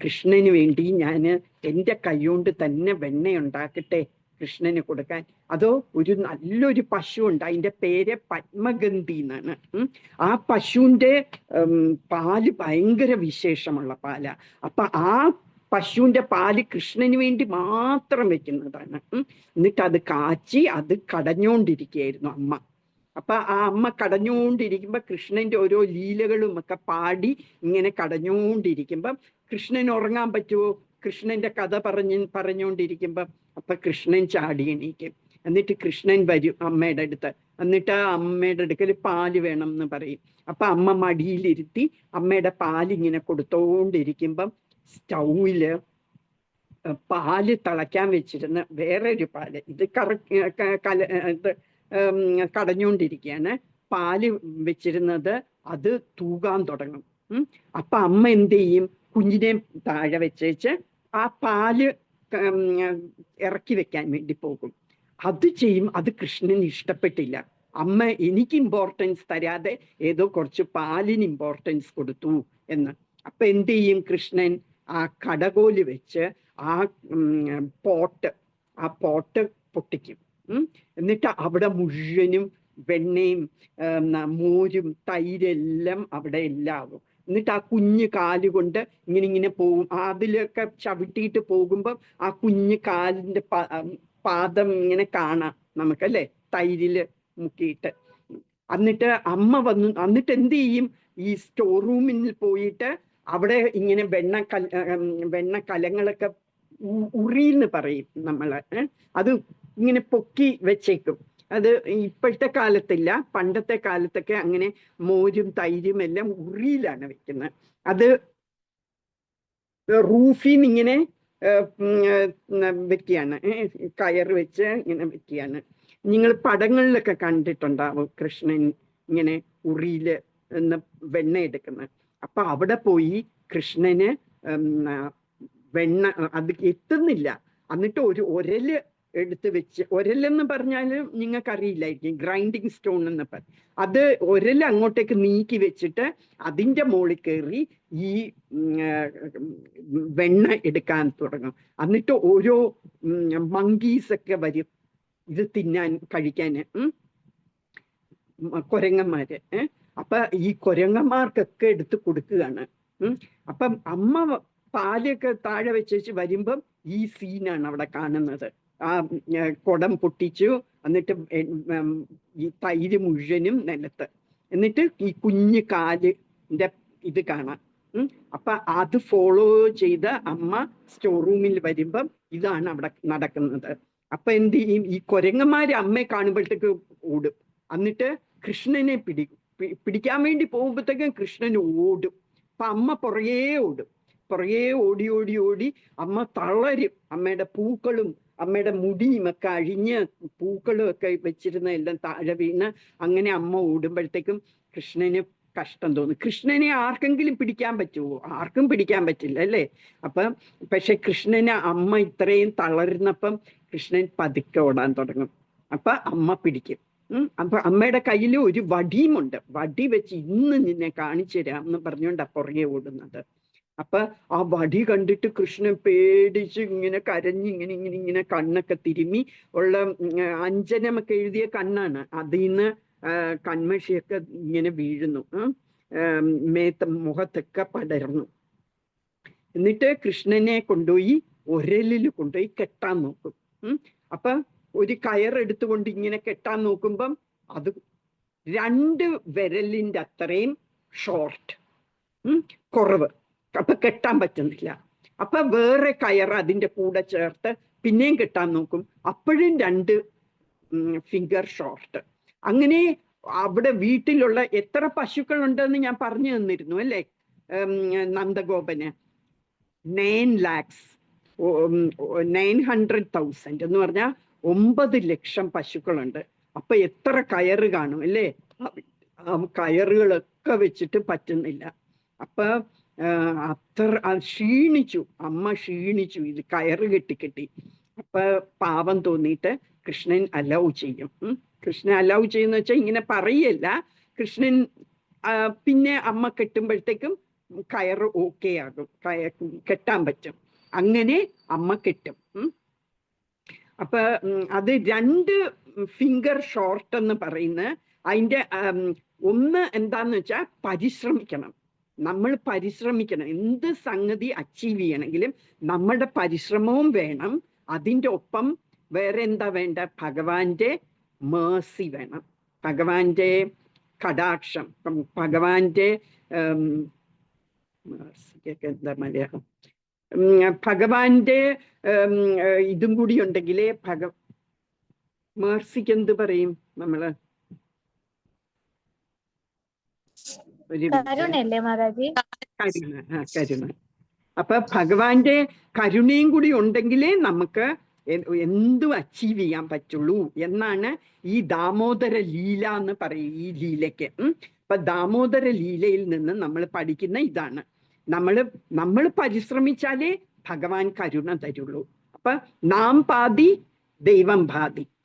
കൃഷ്ണന് വേണ്ടി ഞാൻ എൻ്റെ കൈകൊണ്ട് തന്നെ വെണ്ണ ഉണ്ടാക്കട്ടെ കൃഷ്ണന് കൊടുക്കാൻ. അതോ ഒരു നല്ലൊരു പശു ഉണ്ട്, അതിൻ്റെ പേര് പത്മഗന്ധി എന്നാണ്. ആ പശുവിൻ്റെ പാല് ഭയങ്കര വിശേഷമുള്ള പാലാ. അപ്പൊ ആ പശുവിന്റെ പാല് കൃഷ്ണന് വേണ്ടി മാത്രം വെക്കുന്നതാണ്. എന്നിട്ട് അത് കാച്ചി അത് കടഞ്ഞോണ്ടിരിക്കുകയായിരുന്നു അമ്മ. അപ്പൊ ആ അമ്മ കടഞ്ഞോണ്ടിരിക്കുമ്പോ കൃഷ്ണന്റെ ഓരോ ലീലകളും ഒക്കെ പാടി ഇങ്ങനെ കടഞ്ഞോണ്ടിരിക്കുമ്പം കൃഷ്ണൻ ഉറങ്ങാൻ പറ്റുമോ? കൃഷ്ണന്റെ കഥ പറഞ്ഞുകൊണ്ടിരിക്കുമ്പം അപ്പൊ കൃഷ്ണൻ ചാടി എണീക്കും. എന്നിട്ട് കൃഷ്ണൻ വരും അമ്മയുടെ അടുത്ത്. എന്നിട്ട് ആ അമ്മയുടെ അടുക്കൽ പാല് വേണം എന്ന് പറയും. അപ്പൊ അമ്മ മടിയിലിരുത്തി അമ്മയുടെ പാലിങ്ങനെ കൊടുത്തോണ്ടിരിക്കുമ്പം സ്റ്റൗവില് പാല് തിളയ്ക്കാൻ വെച്ചിരുന്ന വേറൊരു പാല്, ഇത് കടഞ്ഞോണ്ടിരിക്കുകയാണ്. പാല് വെച്ചിരുന്നത് അത് തൂകാൻ തുടങ്ങും. അപ്പൊ അമ്മ എന്ത് ചെയ്യും? കുഞ്ഞിനെ താഴെ വെച്ചേച്ച് ആ പാല് ഇറക്കി വെക്കാൻ വേണ്ടി പോകും. അത് ചെയ്യും. അത് കൃഷ്ണന് ഇഷ്ടപ്പെട്ടില്ല. അമ്മ എനിക്ക് ഇമ്പോർട്ടൻസ് തരാതെ ഏതോ കുറച്ച് പാലിന് ഇമ്പോർട്ടൻസ് കൊടുത്തു എന്ന്. അപ്പൊ എന്ത് ചെയ്യും? കൃഷ്ണൻ ആ കടകോല് വെച്ച് ആ പോട്ട് പൊട്ടിക്കും. എന്നിട്ട് അവിടെ മുഴുവനും വെണ്ണയും മോരും തൈരെല്ലാം അവിടെ എല്ലാവും. എന്നിട്ട് ആ കുഞ്ഞു കാലുകൊണ്ട് ഇങ്ങനെ പോകും. അതിലൊക്കെ ചവിട്ടിയിട്ട് പോകുമ്പോൾ ആ കുഞ്ഞു കാലിന്റെ പാദം ഇങ്ങനെ കാണാം നമുക്കല്ലേ, തൈരില് മുക്കിയിട്ട്. എന്നിട്ട് അമ്മ വന്നു. എന്നിട്ട് എന്ത് ചെയ്യും? ഈ സ്റ്റോർ റൂമിൽ പോയിട്ട് അവിടെ ഇങ്ങനെ വെണ്ണ കലങ്ങളൊക്കെ ഉറിന്ന് പറയും നമ്മള്, അത് ഇങ്ങനെ പൊക്കി വെച്ചേക്കും. അത് ഇപ്പോഴത്തെ കാലത്തില്ല, പണ്ടത്തെ കാലത്തൊക്കെ അങ്ങനെ മോരും തൈരും എല്ലാം ഉറിയിലാണ് വെക്കുന്നത്. അത് റൂഫിന്ന് ഇങ്ങനെ വെക്കുകയാണ്, കയറ് വെച്ച് ഇങ്ങനെ വെക്കുകയാണ്. നിങ്ങൾ പടങ്ങളിലൊക്കെ കണ്ടിട്ടുണ്ടാവും കൃഷ്ണൻ ഇങ്ങനെ ഉറിയില് വെണ്ണ എടുക്കുന്നത്. അപ്പൊ അവിടെ പോയി കൃഷ്ണന് വെണ്ണ അത് എത്തുന്നില്ല. എന്നിട്ട് ഒരു ഒരല് എടുത്ത് വെച്ച്, ഒരലെന്ന് പറഞ്ഞാൽ നിങ്ങൾക്കറിയില്ലായിരിക്കും, ഗ്രൈൻഡിങ് സ്റ്റോൺ എന്ന് പറയും. അത് ഒരല് അങ്ങോട്ടേക്ക് നീക്കി വെച്ചിട്ട് അതിൻ്റെ മുകളിൽ കയറി ഈ വെണ്ണ എടുക്കാൻ തുടങ്ങും. എന്നിട്ട് ഓരോ മങ്കീസൊക്കെ വരും ഇത് കഴിക്കാന്, കുരങ്ങന്മാര്. അപ്പൊ ഈ കുരങ്ങന്മാർക്കൊക്കെ എടുത്ത് കൊടുക്കുകയാണ്. അപ്പം അമ്മ പാലൊക്കെ താഴെ വെച്ച് വരുമ്പം ഈ സീനാണ് അവിടെ കാണുന്നത്. ആ കുടം പൊട്ടിച്ചു, എന്നിട്ട് ഈ തൈര് മുഴുവനും നിലത്ത്, എന്നിട്ട് ഈ കുഞ്ഞു കാലിന്റെ ഇത് കാണാം. അപ്പൊ അത് ഫോളോ ചെയ്ത് അമ്മ സ്റ്റോർ റൂമിൽ വരുമ്പം ഇതാണ് അവിടെ നടക്കുന്നത്. അപ്പൊ എന്ത് ചെയ്യും? ഈ കുരങ്ങന്മാര് അമ്മയെ കാണുമ്പോഴത്തേക്ക് ഓടും. എന്നിട്ട് കൃഷ്ണനെ പിടിക്കാൻ വേണ്ടി പോകുമ്പോഴത്തേക്കും കൃഷ്ണൻ ഓടും. അപ്പൊ അമ്മ പുറകെ ഓടും. പുറകെ ഓടി ഓടി ഓടി അമ്മ തളരും. അമ്മയുടെ പൂക്കളും അമ്മയുടെ മുടിയും ഒക്കെ അഴിഞ്ഞ് പൂക്കളും ഒക്കെ വെച്ചിരുന്ന എല്ലാം താഴെ വീണ് അങ്ങനെ അമ്മ ഓടുമ്പോഴത്തേക്കും കൃഷ്ണന് കഷ്ടം തോന്നും. കൃഷ്ണനെ ആർക്കെങ്കിലും പിടിക്കാൻ പറ്റുമോ? ആർക്കും പിടിക്കാൻ പറ്റില്ല അല്ലേ? അപ്പം പക്ഷെ കൃഷ്ണന് അമ്മ ഇത്രയും തളർന്നപ്പം കൃഷ്ണൻ പതുക്കെ ഓടാൻ തുടങ്ങും. അപ്പൊ അമ്മ പിടിക്കും. അപ്പൊ അമ്മയുടെ കയ്യിൽ ഒരു വടിയുമുണ്ട്. വടി വെച്ച് ഇന്ന് നിന്നെ കാണിച്ചു തരാം എന്ന് പറഞ്ഞുകൊണ്ടാ പുറകെ ഓടുന്നത്. അപ്പൊ ആ വടി കണ്ടിട്ട് കൃഷ്ണൻ പേടിച്ച് ഇങ്ങനെ കരഞ്ഞ് ഇങ്ങനെ കണ്ണൊക്കെ തിരുമ്മി ഉള്ള അഞ്ജനമൊക്കെ എഴുതിയ കണ്ണാണ്. അതിൽ നിന്ന് കൺമഷിയൊക്കെ ഇങ്ങനെ വീഴുന്നു, മുഖത്തൊക്കെ പടർന്നു. എന്നിട്ട് കൃഷ്ണനെ കൊണ്ടുപോയി ഒരലിൽ കൊണ്ടുപോയി കെട്ടാൻ നോക്കും. അപ്പൊ ഒരു കയറെടുത്തുകൊണ്ട് ഇങ്ങനെ കെട്ടാൻ നോക്കുമ്പം അത് 2 വിരലിന്റെ അത്രയും ഷോർട്ട്, കുറവ്. അപ്പൊ കെട്ടാൻ പറ്റുന്നില്ല. അപ്പൊ വേറെ കയർ അതിന്റെ കൂടെ ചേർത്ത് പിന്നെയും കെട്ടാൻ നോക്കും, അപ്പോഴും 2 ഫിംഗർ ഷോർട്ട്. അങ്ങനെ അവിടെ വീട്ടിലുള്ള എത്ര പശുക്കൾ ഉണ്ടെന്ന് ഞാൻ പറഞ്ഞു തന്നിരുന്നു അല്ലേ നന്ദഗോപന്. 900,000 എന്ന് പറഞ്ഞാൽ 9 ലക്ഷം പശുക്കളുണ്ട്. അപ്പൊ എത്ര കയറ് കാണും അല്ലേ? ആ കയറുകളൊക്കെ വെച്ചിട്ട് പറ്റുന്നില്ല. അപ്പൊ ക്ഷീണിച്ചു, അമ്മ ക്ഷീണിച്ചു, ഇത് കയറ് കെട്ടി. അപ്പൊ പാവം തോന്നിയിട്ട് കൃഷ്ണൻ അലൗ ചെയ്യും. കൃഷ്ണൻ അലൗ ചെയ്യുന്ന വെച്ചാൽ ഇങ്ങനെ പറയല്ല, കൃഷ്ണൻ പിന്നെ അമ്മ കെട്ടുമ്പോഴത്തേക്കും കയറ് ഓക്കെ ആകും, കെട്ടാൻ പറ്റും. അങ്ങനെ അമ്മ കെട്ടും. അപ്പൊ അത് 2 ഫിംഗർ ഷോർട്ട് എന്ന് പറയുന്നത് അതിന്റെ ഒന്ന് എന്താന്ന് വെച്ചാൽ പരിശ്രമിക്കണം. നമ്മൾ പരിശ്രമിക്കണം. എന്ത് സംഗതി അച്ചീവ് ചെയ്യണമെങ്കിലും നമ്മുടെ പരിശ്രമവും വേണം. അതിൻ്റെ ഒപ്പം വേറെ എന്താ വേണ്ട? ഭഗവാന്റെ മേഴ്സി വേണം, ഭഗവാന്റെ കടാക്ഷം, ഭഗവാന്റെ മേഴ്സിക്കൊക്കെ എന്താ മലയാളം? ഭഗവാന്റെ ഇതും കൂടി ഉണ്ടെങ്കിലേ മേഴ്സിക്ക് എന്ത് പറയും നമ്മള്? കരുണ. അപ്പൊ ഭഗവാന്റെ കരുണയും കൂടി ഉണ്ടെങ്കിലേ നമുക്ക് എന്തും അച്ചീവ് ചെയ്യാൻ പറ്റുള്ളൂ എന്നാണ് ഈ ദാമോദര ലീല എന്ന് പറയും ഈ ലീലയ്ക്ക്. അപ്പൊ ദാമോദര ലീലയിൽ നിന്ന് നമ്മൾ പഠിക്കുന്ന ഇതാണ്, നമ്മൾ പരിശ്രമിച്ചാലേ ഭഗവാൻ കരുണ തരുള്ളൂ. അപ്പൊ നാം പാതി ദൈവം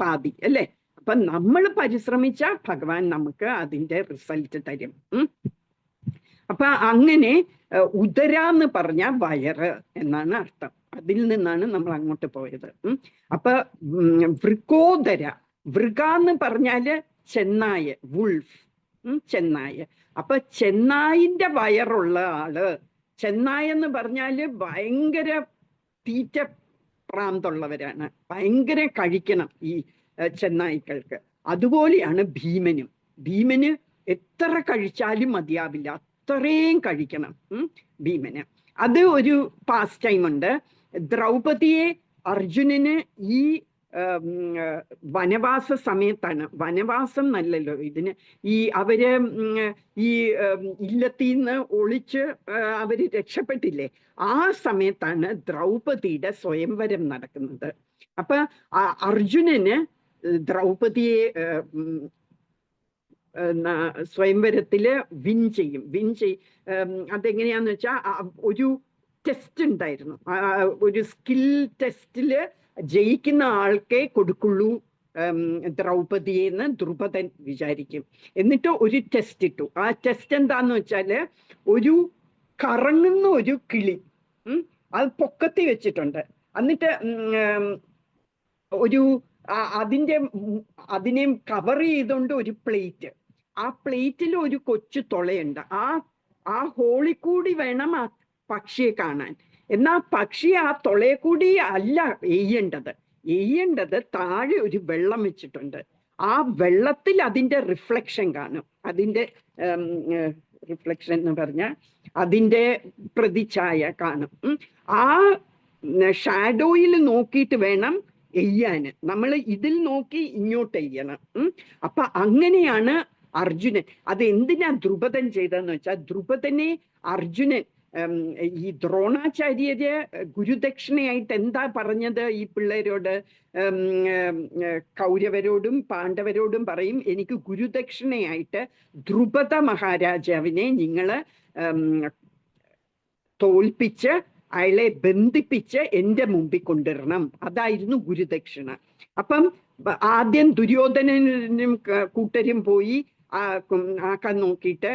പാതി അല്ലേ? അപ്പൊ നമ്മൾ പരിശ്രമിച്ചാൽ ഭഗവാൻ നമുക്ക് അതിന്റെ റിസൾട്ട് തരും. അപ്പൊ അങ്ങനെ ഉദരാന്ന് പറഞ്ഞ വയറ് എന്നാണ് അർത്ഥം. അതിൽ നിന്നാണ് നമ്മൾ അങ്ങോട്ട് പോയത്. അപ്പൊ വൃക്കോദര, വൃകാന്ന് പറഞ്ഞാല് ചെന്നായ, വുൾഫ്, ചെന്നായ. അപ്പൊ ചെന്നായിന്റെ വയറുള്ള ആള്, ചെന്നായ എന്ന് പറഞ്ഞാല് ഭയങ്കര തീറ്റ പ്രാന്തുള്ളവരാണ്, ഭയങ്കര കഴിക്കണം ഈ ചെന്നായ്ക്കൾക്ക്. അതുപോലെയാണ് ഭീമനും. ഭീമന് എത്ര കഴിച്ചാലും മതിയാവില്ല, അത്രയും കഴിക്കണം ഭീമന്. അത് ഒരു പാസ് ടൈം ഉണ്ട്. ദ്രൗപദിയെ അർജുനന് ഈ വനവാസ സമയത്താണ്, വനവാസം നല്ലല്ലോ ഇതിന്, അവര് ഈ ഇല്ലത്തിന്ന് ഒളിച്ച് അവര് രക്ഷപ്പെട്ടില്ലേ, ആ സമയത്താണ് ദ്രൗപദിയുടെ സ്വയംവരം നടക്കുന്നത്. അപ്പൊ അർജുനന് ദ്രൗപദിയെ സ്വയംവരത്തില് വിൻ ചെയ്യും. അതെങ്ങനെയാന്ന് വെച്ചാൽ ഒരു ടെസ്റ്റ് ഉണ്ടായിരുന്നു, ഒരു സ്കിൽ ടെസ്റ്റില് ജയിക്കുന്ന ആൾക്കേ കൊടുക്കുള്ളൂ ദ്രൗപദിയെന്ന് ദ്രുപദൻ വിചാരിക്കും. എന്നിട്ട് ഒരു ടെസ്റ്റ് ഇട്ടു. ആ ടെസ്റ്റ് എന്താന്ന് വെച്ചാല് ഒരു കറങ്ങുന്ന ഒരു കിളി, അത് പൊക്കത്തി വെച്ചിട്ടുണ്ട്. എന്നിട്ട് അതിനെ കവർ ചെയ്തുകൊണ്ട് ഒരു പ്ലേറ്റ്, ആ പ്ലേറ്റിൽ ഒരു കൊച്ചു തുളയുണ്ട്. ആ ഹോളിൽ കൂടി വേണം ആ പക്ഷിയെ കാണാൻ. എന്നാ പക്ഷി ആ തുളയെ കൂടി അല്ല എയ്യേണ്ടത് താഴെ ഒരു വെള്ളം വെച്ചിട്ടുണ്ട്. ആ വെള്ളത്തിൽ അതിന്റെ റിഫ്ലക്ഷൻ കാണും. അതിന്റെ റിഫ്ലക്ഷൻ എന്ന് പറഞ്ഞാൽ അതിന്റെ പ്രതിച്ഛായ കാണും. ആ ഷാഡോയിൽ നോക്കിയിട്ട് വേണം എയ്യാന്. നമ്മൾ ഇതിൽ നോക്കി ഇങ്ങോട്ട് എയ്യണം. അപ്പൊ അങ്ങനെയാണ് അർജുനൻ. അത് എന്തിനാ ദ്രുപദൻ ചെയ്തതെന്ന് വെച്ചാൽ, ദ്രുപദനെ അർജുനൻ ഈ ദ്രോണാചാര്യര് ഗുരുദക്ഷിണയായിട്ട് എന്താ പറഞ്ഞത് ഈ പിള്ളേരോട്? കൗരവരോടും പാണ്ഡവരോടും പറയും, എനിക്ക് ഗുരുദക്ഷിണയായിട്ട് ദ്രുപദ മഹാരാജാവിനെ നിങ്ങള് തോൽപ്പിച്ച് അയാളെ ബന്ധിപ്പിച്ച് എൻ്റെ മുമ്പിൽ കൊണ്ടുവരണം. അതായിരുന്നു ഗുരുദക്ഷിണ. അപ്പം ആദ്യം ദുര്യോധനനും കൂട്ടരും പോയി ആക്കാൻ നോക്കിയിട്ട്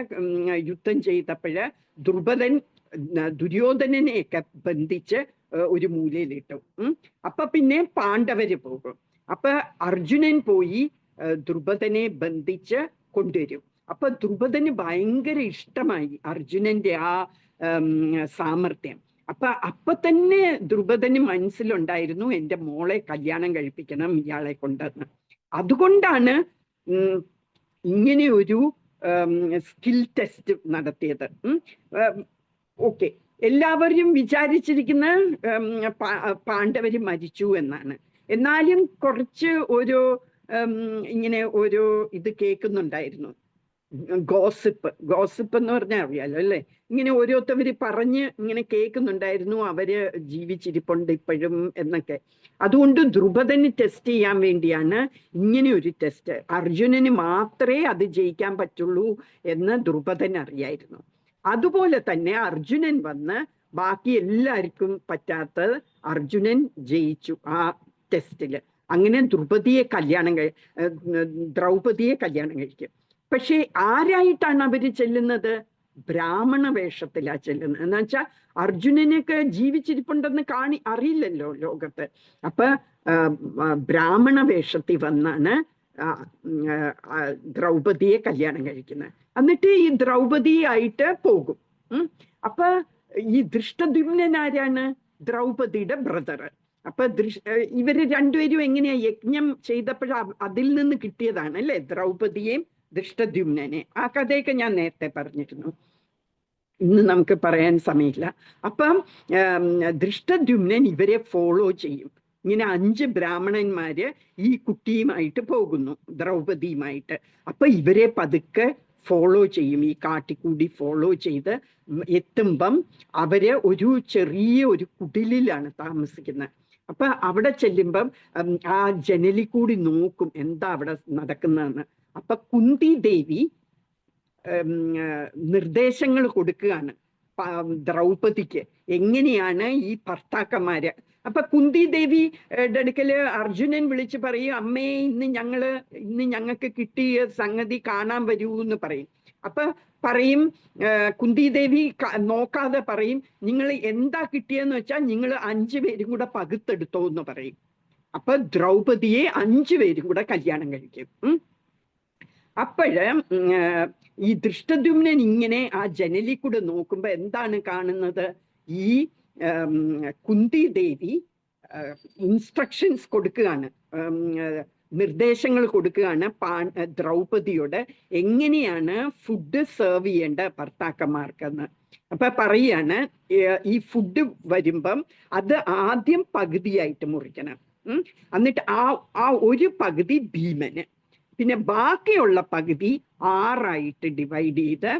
യുദ്ധം ചെയ്തപ്പോഴ് ദുര്യോധനനെയൊക്കെ ബന്ധിച്ച് ഒരു മൂലയിലിട്ടു. അപ്പൊ പിന്നെ പാണ്ഡവര് പോകും. അപ്പൊ അർജുനൻ പോയി ദ്രുപദനെ ബന്ധിച്ച് കൊണ്ടുവരും. അപ്പൊ ദ്രുപദന് ഭയങ്കര ഇഷ്ടമായി അർജുനന്റെ ആ സാമർത്ഥ്യം. അപ്പൊ തന്നെ ദ്രുപദന് മനസ്സിലുണ്ടായിരുന്നു എന്റെ മോളെ കല്യാണം കഴിപ്പിക്കണം ഇയാളെ കൊണ്ടെന്ന്. അതുകൊണ്ടാണ് ഇങ്ങനെ ഒരു സ്കിൽ ടെസ്റ്റ് നടത്തിയത്. ഓക്കെ, എല്ലാവരും വിചാരിച്ചിരിക്കുന്ന പാണ്ഡവര് മരിച്ചു എന്നാണ്. എന്നാലും കുറച്ച് ഒരു ഇങ്ങനെ ഒരു ഇത് കേൾക്കുന്നുണ്ടായിരുന്നു. ഗോസിപ്പ് എന്ന് പറഞ്ഞാൽ അറിയാലോ അല്ലെ, ഇങ്ങനെ ഓരോരുത്തവര് പറഞ്ഞ് ഇങ്ങനെ കേൾക്കുന്നുണ്ടായിരുന്നു അവര് ജീവിച്ചിരിപ്പുണ്ട് ഇപ്പോഴും എന്നൊക്കെ. അതുകൊണ്ട് ദ്രുപദന് ടെസ്റ്റ് ചെയ്യാൻ വേണ്ടിയാണ് ഇങ്ങനെ ഒരു ടെസ്റ്റ്. അർജുനന് മാത്രമേ അത് ജയിക്കാൻ പറ്റുള്ളൂ എന്ന് ദ്രുപദൻ അറിയായിരുന്നു. അതുപോലെ തന്നെ അർജുനൻ വന്ന് ബാക്കി എല്ലാവർക്കും പറ്റാത്തത് അർജുനൻ ജയിച്ചു ആ ടെസ്റ്റില്. അങ്ങനെ ദ്രൗപദിയെ കല്യാണം കഴിക്കും. പക്ഷെ ആരായിട്ടാണ് അവര് ചെല്ലുന്നത്? ബ്രാഹ്മണ വേഷത്തിലാ ചെല്ലുന്നത്. എന്ന് വെച്ചാൽ അർജുനനൊക്കെ ജീവിച്ചിരിപ്പുണ്ടെന്ന് അറിയില്ലല്ലോ ലോകത്ത്. അപ്പൊ ബ്രാഹ്മണ വേഷത്തിൽ വന്നാണ് ദ്രൗപദിയെ കല്യാണം കഴിക്കുന്നത്. എന്നിട്ട് ഈ ദ്രൗപദിയായിട്ട് പോകും. അപ്പൊ ഈ ദൃഷ്ടദ്യുമ്നൻ ആരാണ്? ദ്രൗപദിയുടെ ബ്രദർ. അപ്പൊ ഇവര് രണ്ടുപേരും എങ്ങനെയാ യജ്ഞം ചെയ്തപ്പോഴ അതിൽ നിന്ന് കിട്ടിയതാണ് അല്ലെ ദ്രൗപദിയെയും ദൃഷ്ടദ്യുമ്നനെ. ആ കഥയൊക്കെ ഞാൻ നേരത്തെ പറഞ്ഞിരുന്നു, ഇന്ന് നമുക്ക് പറയാൻ സമയമില്ല. അപ്പം ദൃഷ്ടദ്യുമ്നൻ ഇവരെ ഫോളോ ചെയ്യും. ഇങ്ങനെ 5 ബ്രാഹ്മണന്മാര് ഈ കുട്ടിയുമായിട്ട് പോകുന്നു, ദ്രൗപദിയുമായിട്ട്. അപ്പൊ ഇവരെ പതുക്കെ ഫോളോ ചെയ്യും, ഈ കാട്ടിക്കൂടി ഫോളോ ചെയ്ത് എത്തുമ്പം അവര് ഒരു ചെറിയ ഒരു കുടിലിലാണ് താമസിക്കുന്നത്. അപ്പൊ അവിടെ ചെല്ലുമ്പം ആ ജനലിൽ കൂടി നോക്കും എന്താ അവിടെ നടക്കുന്നതെന്ന്. അപ്പൊ കുന്തി ദേവി നിർദ്ദേശങ്ങൾ കൊടുക്കുകയാണ് ദ്രൗപദിക്ക്, എങ്ങനെയാണ് ഈ ഭർത്താക്കന്മാര്. അപ്പൊ കുന്തി ദേവിയുടെ അടുക്കല് അർജുനൻ വിളിച്ച് പറയും, അമ്മേ ഇന്ന് ഞങ്ങൾക്ക് കിട്ടിയ സംഗതി കാണാൻ വരൂ എന്ന് പറയും. അപ്പൊ പറയും, കുന്തി ദേവി നോക്കാതെ പറയും, നിങ്ങൾ എന്താ കിട്ടിയെന്ന് വെച്ചാൽ നിങ്ങൾ 5 പേരും കൂടെ പകുത്തെടുത്തോ എന്ന് പറയും. അപ്പൊ ദ്രൗപദിയെ 5 പേരും കൂടെ കല്യാണം കഴിക്കും. അപ്പോഴ് ഈ ദൃഷ്ടദ്യുമ്നൻ ഇങ്ങനെ ആ ജനലിൽ കൂടെ നോക്കുമ്പോ എന്താണ് കാണുന്നത്? ഈ കുന്തി ദേവി ഇൻസ്ട്രക്ഷൻസ് കൊടുക്കുകയാണ്, നിർദ്ദേശങ്ങൾ കൊടുക്കുകയാണ് ദ്രൗപദിയോട് എങ്ങനെയാണ് ഫുഡ് സെർവ് ചെയ്യേണ്ട ഭർത്താക്കന്മാർക്കെന്ന്. അപ്പൊ പറയാണ്, ഈ ഫുഡ് വരുമ്പം അത് ആദ്യം പകുതിയായിട്ട് മുറിക്കണം. എന്നിട്ട് ആ ഒരു പകുതി ഭീമന്, പിന്നെ ബാക്കിയുള്ള പകുതി 6 ഡിവൈഡ് ചെയ്ത്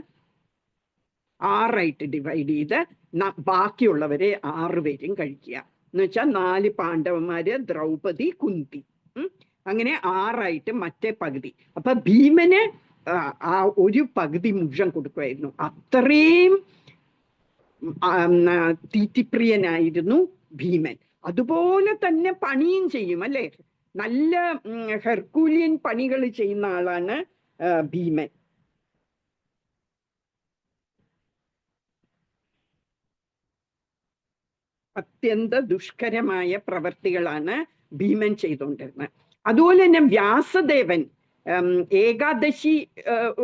ബാക്കിയുള്ളവരെ 6 പേരും കഴിക്കുക. എന്ന് വെച്ചാൽ 4 പാണ്ഡവന്മാര്, ദ്രൗപദി, കുന്തി, അങ്ങനെ 6 മറ്റേ പകുതി. അപ്പൊ ഭീമന് ആ ഒരു പകുതി മുഴുവൻ കൊടുക്കുമായിരുന്നു. അത്രയും തീറ്റിപ്രിയനായിരുന്നു ഭീമൻ. അതുപോലെ തന്നെ പണിയും ചെയ്യും അല്ലെ, നല്ല ഹെർക്കൂലിയൻ പണികൾ ചെയ്യുന്ന ആളാണ് ഭീമൻ. അത്യന്ത ദുഷ്കരമായ പ്രവർത്തികളാണ് ഭീമൻ ചെയ്തുകൊണ്ടിരുന്നത്. അതുപോലെ തന്നെ വ്യാസദേവൻ ഏകാദശി,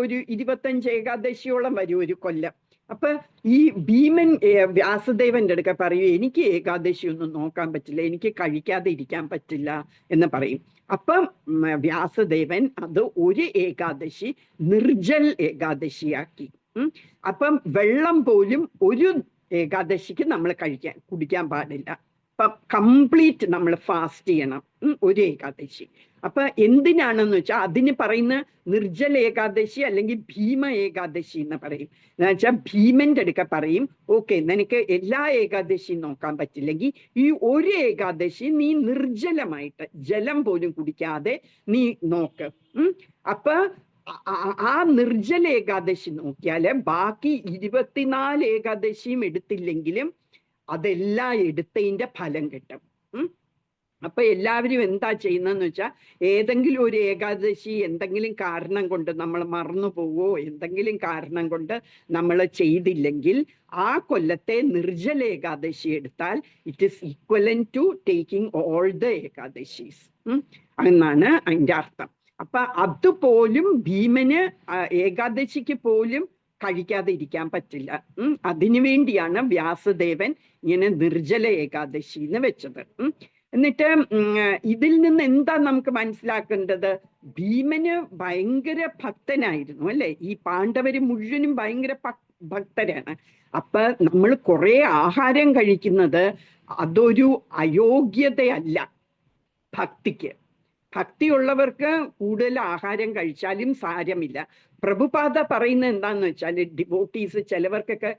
ഒരു 25 ഏകാദശിയോളം വരും ഒരു കൊല്ലം. അപ്പൊ ഈ ഭീമൻ വ്യാസദേവന്റെ അടുക്ക പറയും, എനിക്ക് ഏകാദശി ഒന്നും നോക്കാൻ പറ്റില്ല, എനിക്ക് കഴിക്കാതെ ഇരിക്കാൻ പറ്റില്ല എന്ന് പറയും. അപ്പം വ്യാസദേവൻ അത് ഒരു ഏകാദശി നിർജ്ജൽ ഏകാദശിയാക്കി. അപ്പം വെള്ളം പോലും ഒരു ഏകാദശിക്ക് നമ്മൾ കുടിക്കാൻ പാടില്ല. അപ്പം കംപ്ലീറ്റ് നമ്മൾ ഫാസ്റ്റ് ചെയ്യണം ഒരു ഏകാദശി. അപ്പൊ എന്തിനാണെന്ന് വെച്ചാൽ അതിന് പറയുന്ന നിർജ്ജല ഏകാദശി അല്ലെങ്കിൽ ഭീമ ഏകാദശി എന്ന് പറയും. എന്ന് വെച്ചാൽ ഭീമന്റെ അടുക്ക പറയും, ഓക്കെ നിനക്ക് എല്ലാ ഏകാദശിയും നോക്കാൻ പറ്റില്ലെങ്കിൽ ഈ ഒരു ഏകാദശി നീ നിർജ്ജലമായിട്ട് ജലം പോലും കുടിക്കാതെ നീ നോക്ക്. അപ്പൊ ആ നിർജ്ജല ഏകാദശി നോക്കിയാല് ബാക്കി 24 ഏകാദശിയും എടുത്തില്ലെങ്കിലും അതെല്ലാം എടുത്തതിന്റെ ഫലം കിട്ടും. അപ്പൊ എല്ലാവരും എന്താ ചെയ്യുന്നതെന്ന് വെച്ചാൽ ഏതെങ്കിലും ഒരു ഏകാദശി എന്തെങ്കിലും കാരണം കൊണ്ട് നമ്മൾ മറന്നു പോവോ, എന്തെങ്കിലും കാരണം കൊണ്ട് നമ്മൾ ചെയ്തില്ലെങ്കിൽ ആ കൊല്ലത്തെ നിർജ്ജല ഏകാദശി എടുത്താൽ it is equivalent to taking all the Ekadashis എന്നാണ് അതിൻ്റെ അർത്ഥം. അപ്പൊ അതുപോലും ഭീമന് ഏകാദശിക്ക് പോലും കഴിക്കാതെ ഇരിക്കാൻ പറ്റില്ല. അതിനു വേണ്ടിയാണ് വ്യാസദേവൻ ഇങ്ങനെ നിർജ്ജല ഏകാദശി എന്ന് വെച്ചത്. എന്നിട്ട് ഇതിൽ നിന്ന് എന്താ നമുക്ക് മനസ്സിലാക്കേണ്ടത്? ഭീമന് ഭയങ്കര ഭക്തനായിരുന്നു അല്ലെ. ഈ പാണ്ഡവര് മുഴുവനും ഭയങ്കര ഭക്തരാണ്. അപ്പൊ നമ്മൾ കുറെ ആഹാരം കഴിക്കുന്നത് അതൊരു അയോഗ്യതയല്ല ഭക്തിക്ക്. ഭക്തിയുള്ളവർക്ക് കൂടുതൽ ആഹാരം കഴിച്ചാലും സാരമില്ല. പ്രഭുപാദ പറയുന്നത് എന്താന്ന് വെച്ചാൽ, ഡിവോട്ടീസ് ചിലവർക്കൊക്കെ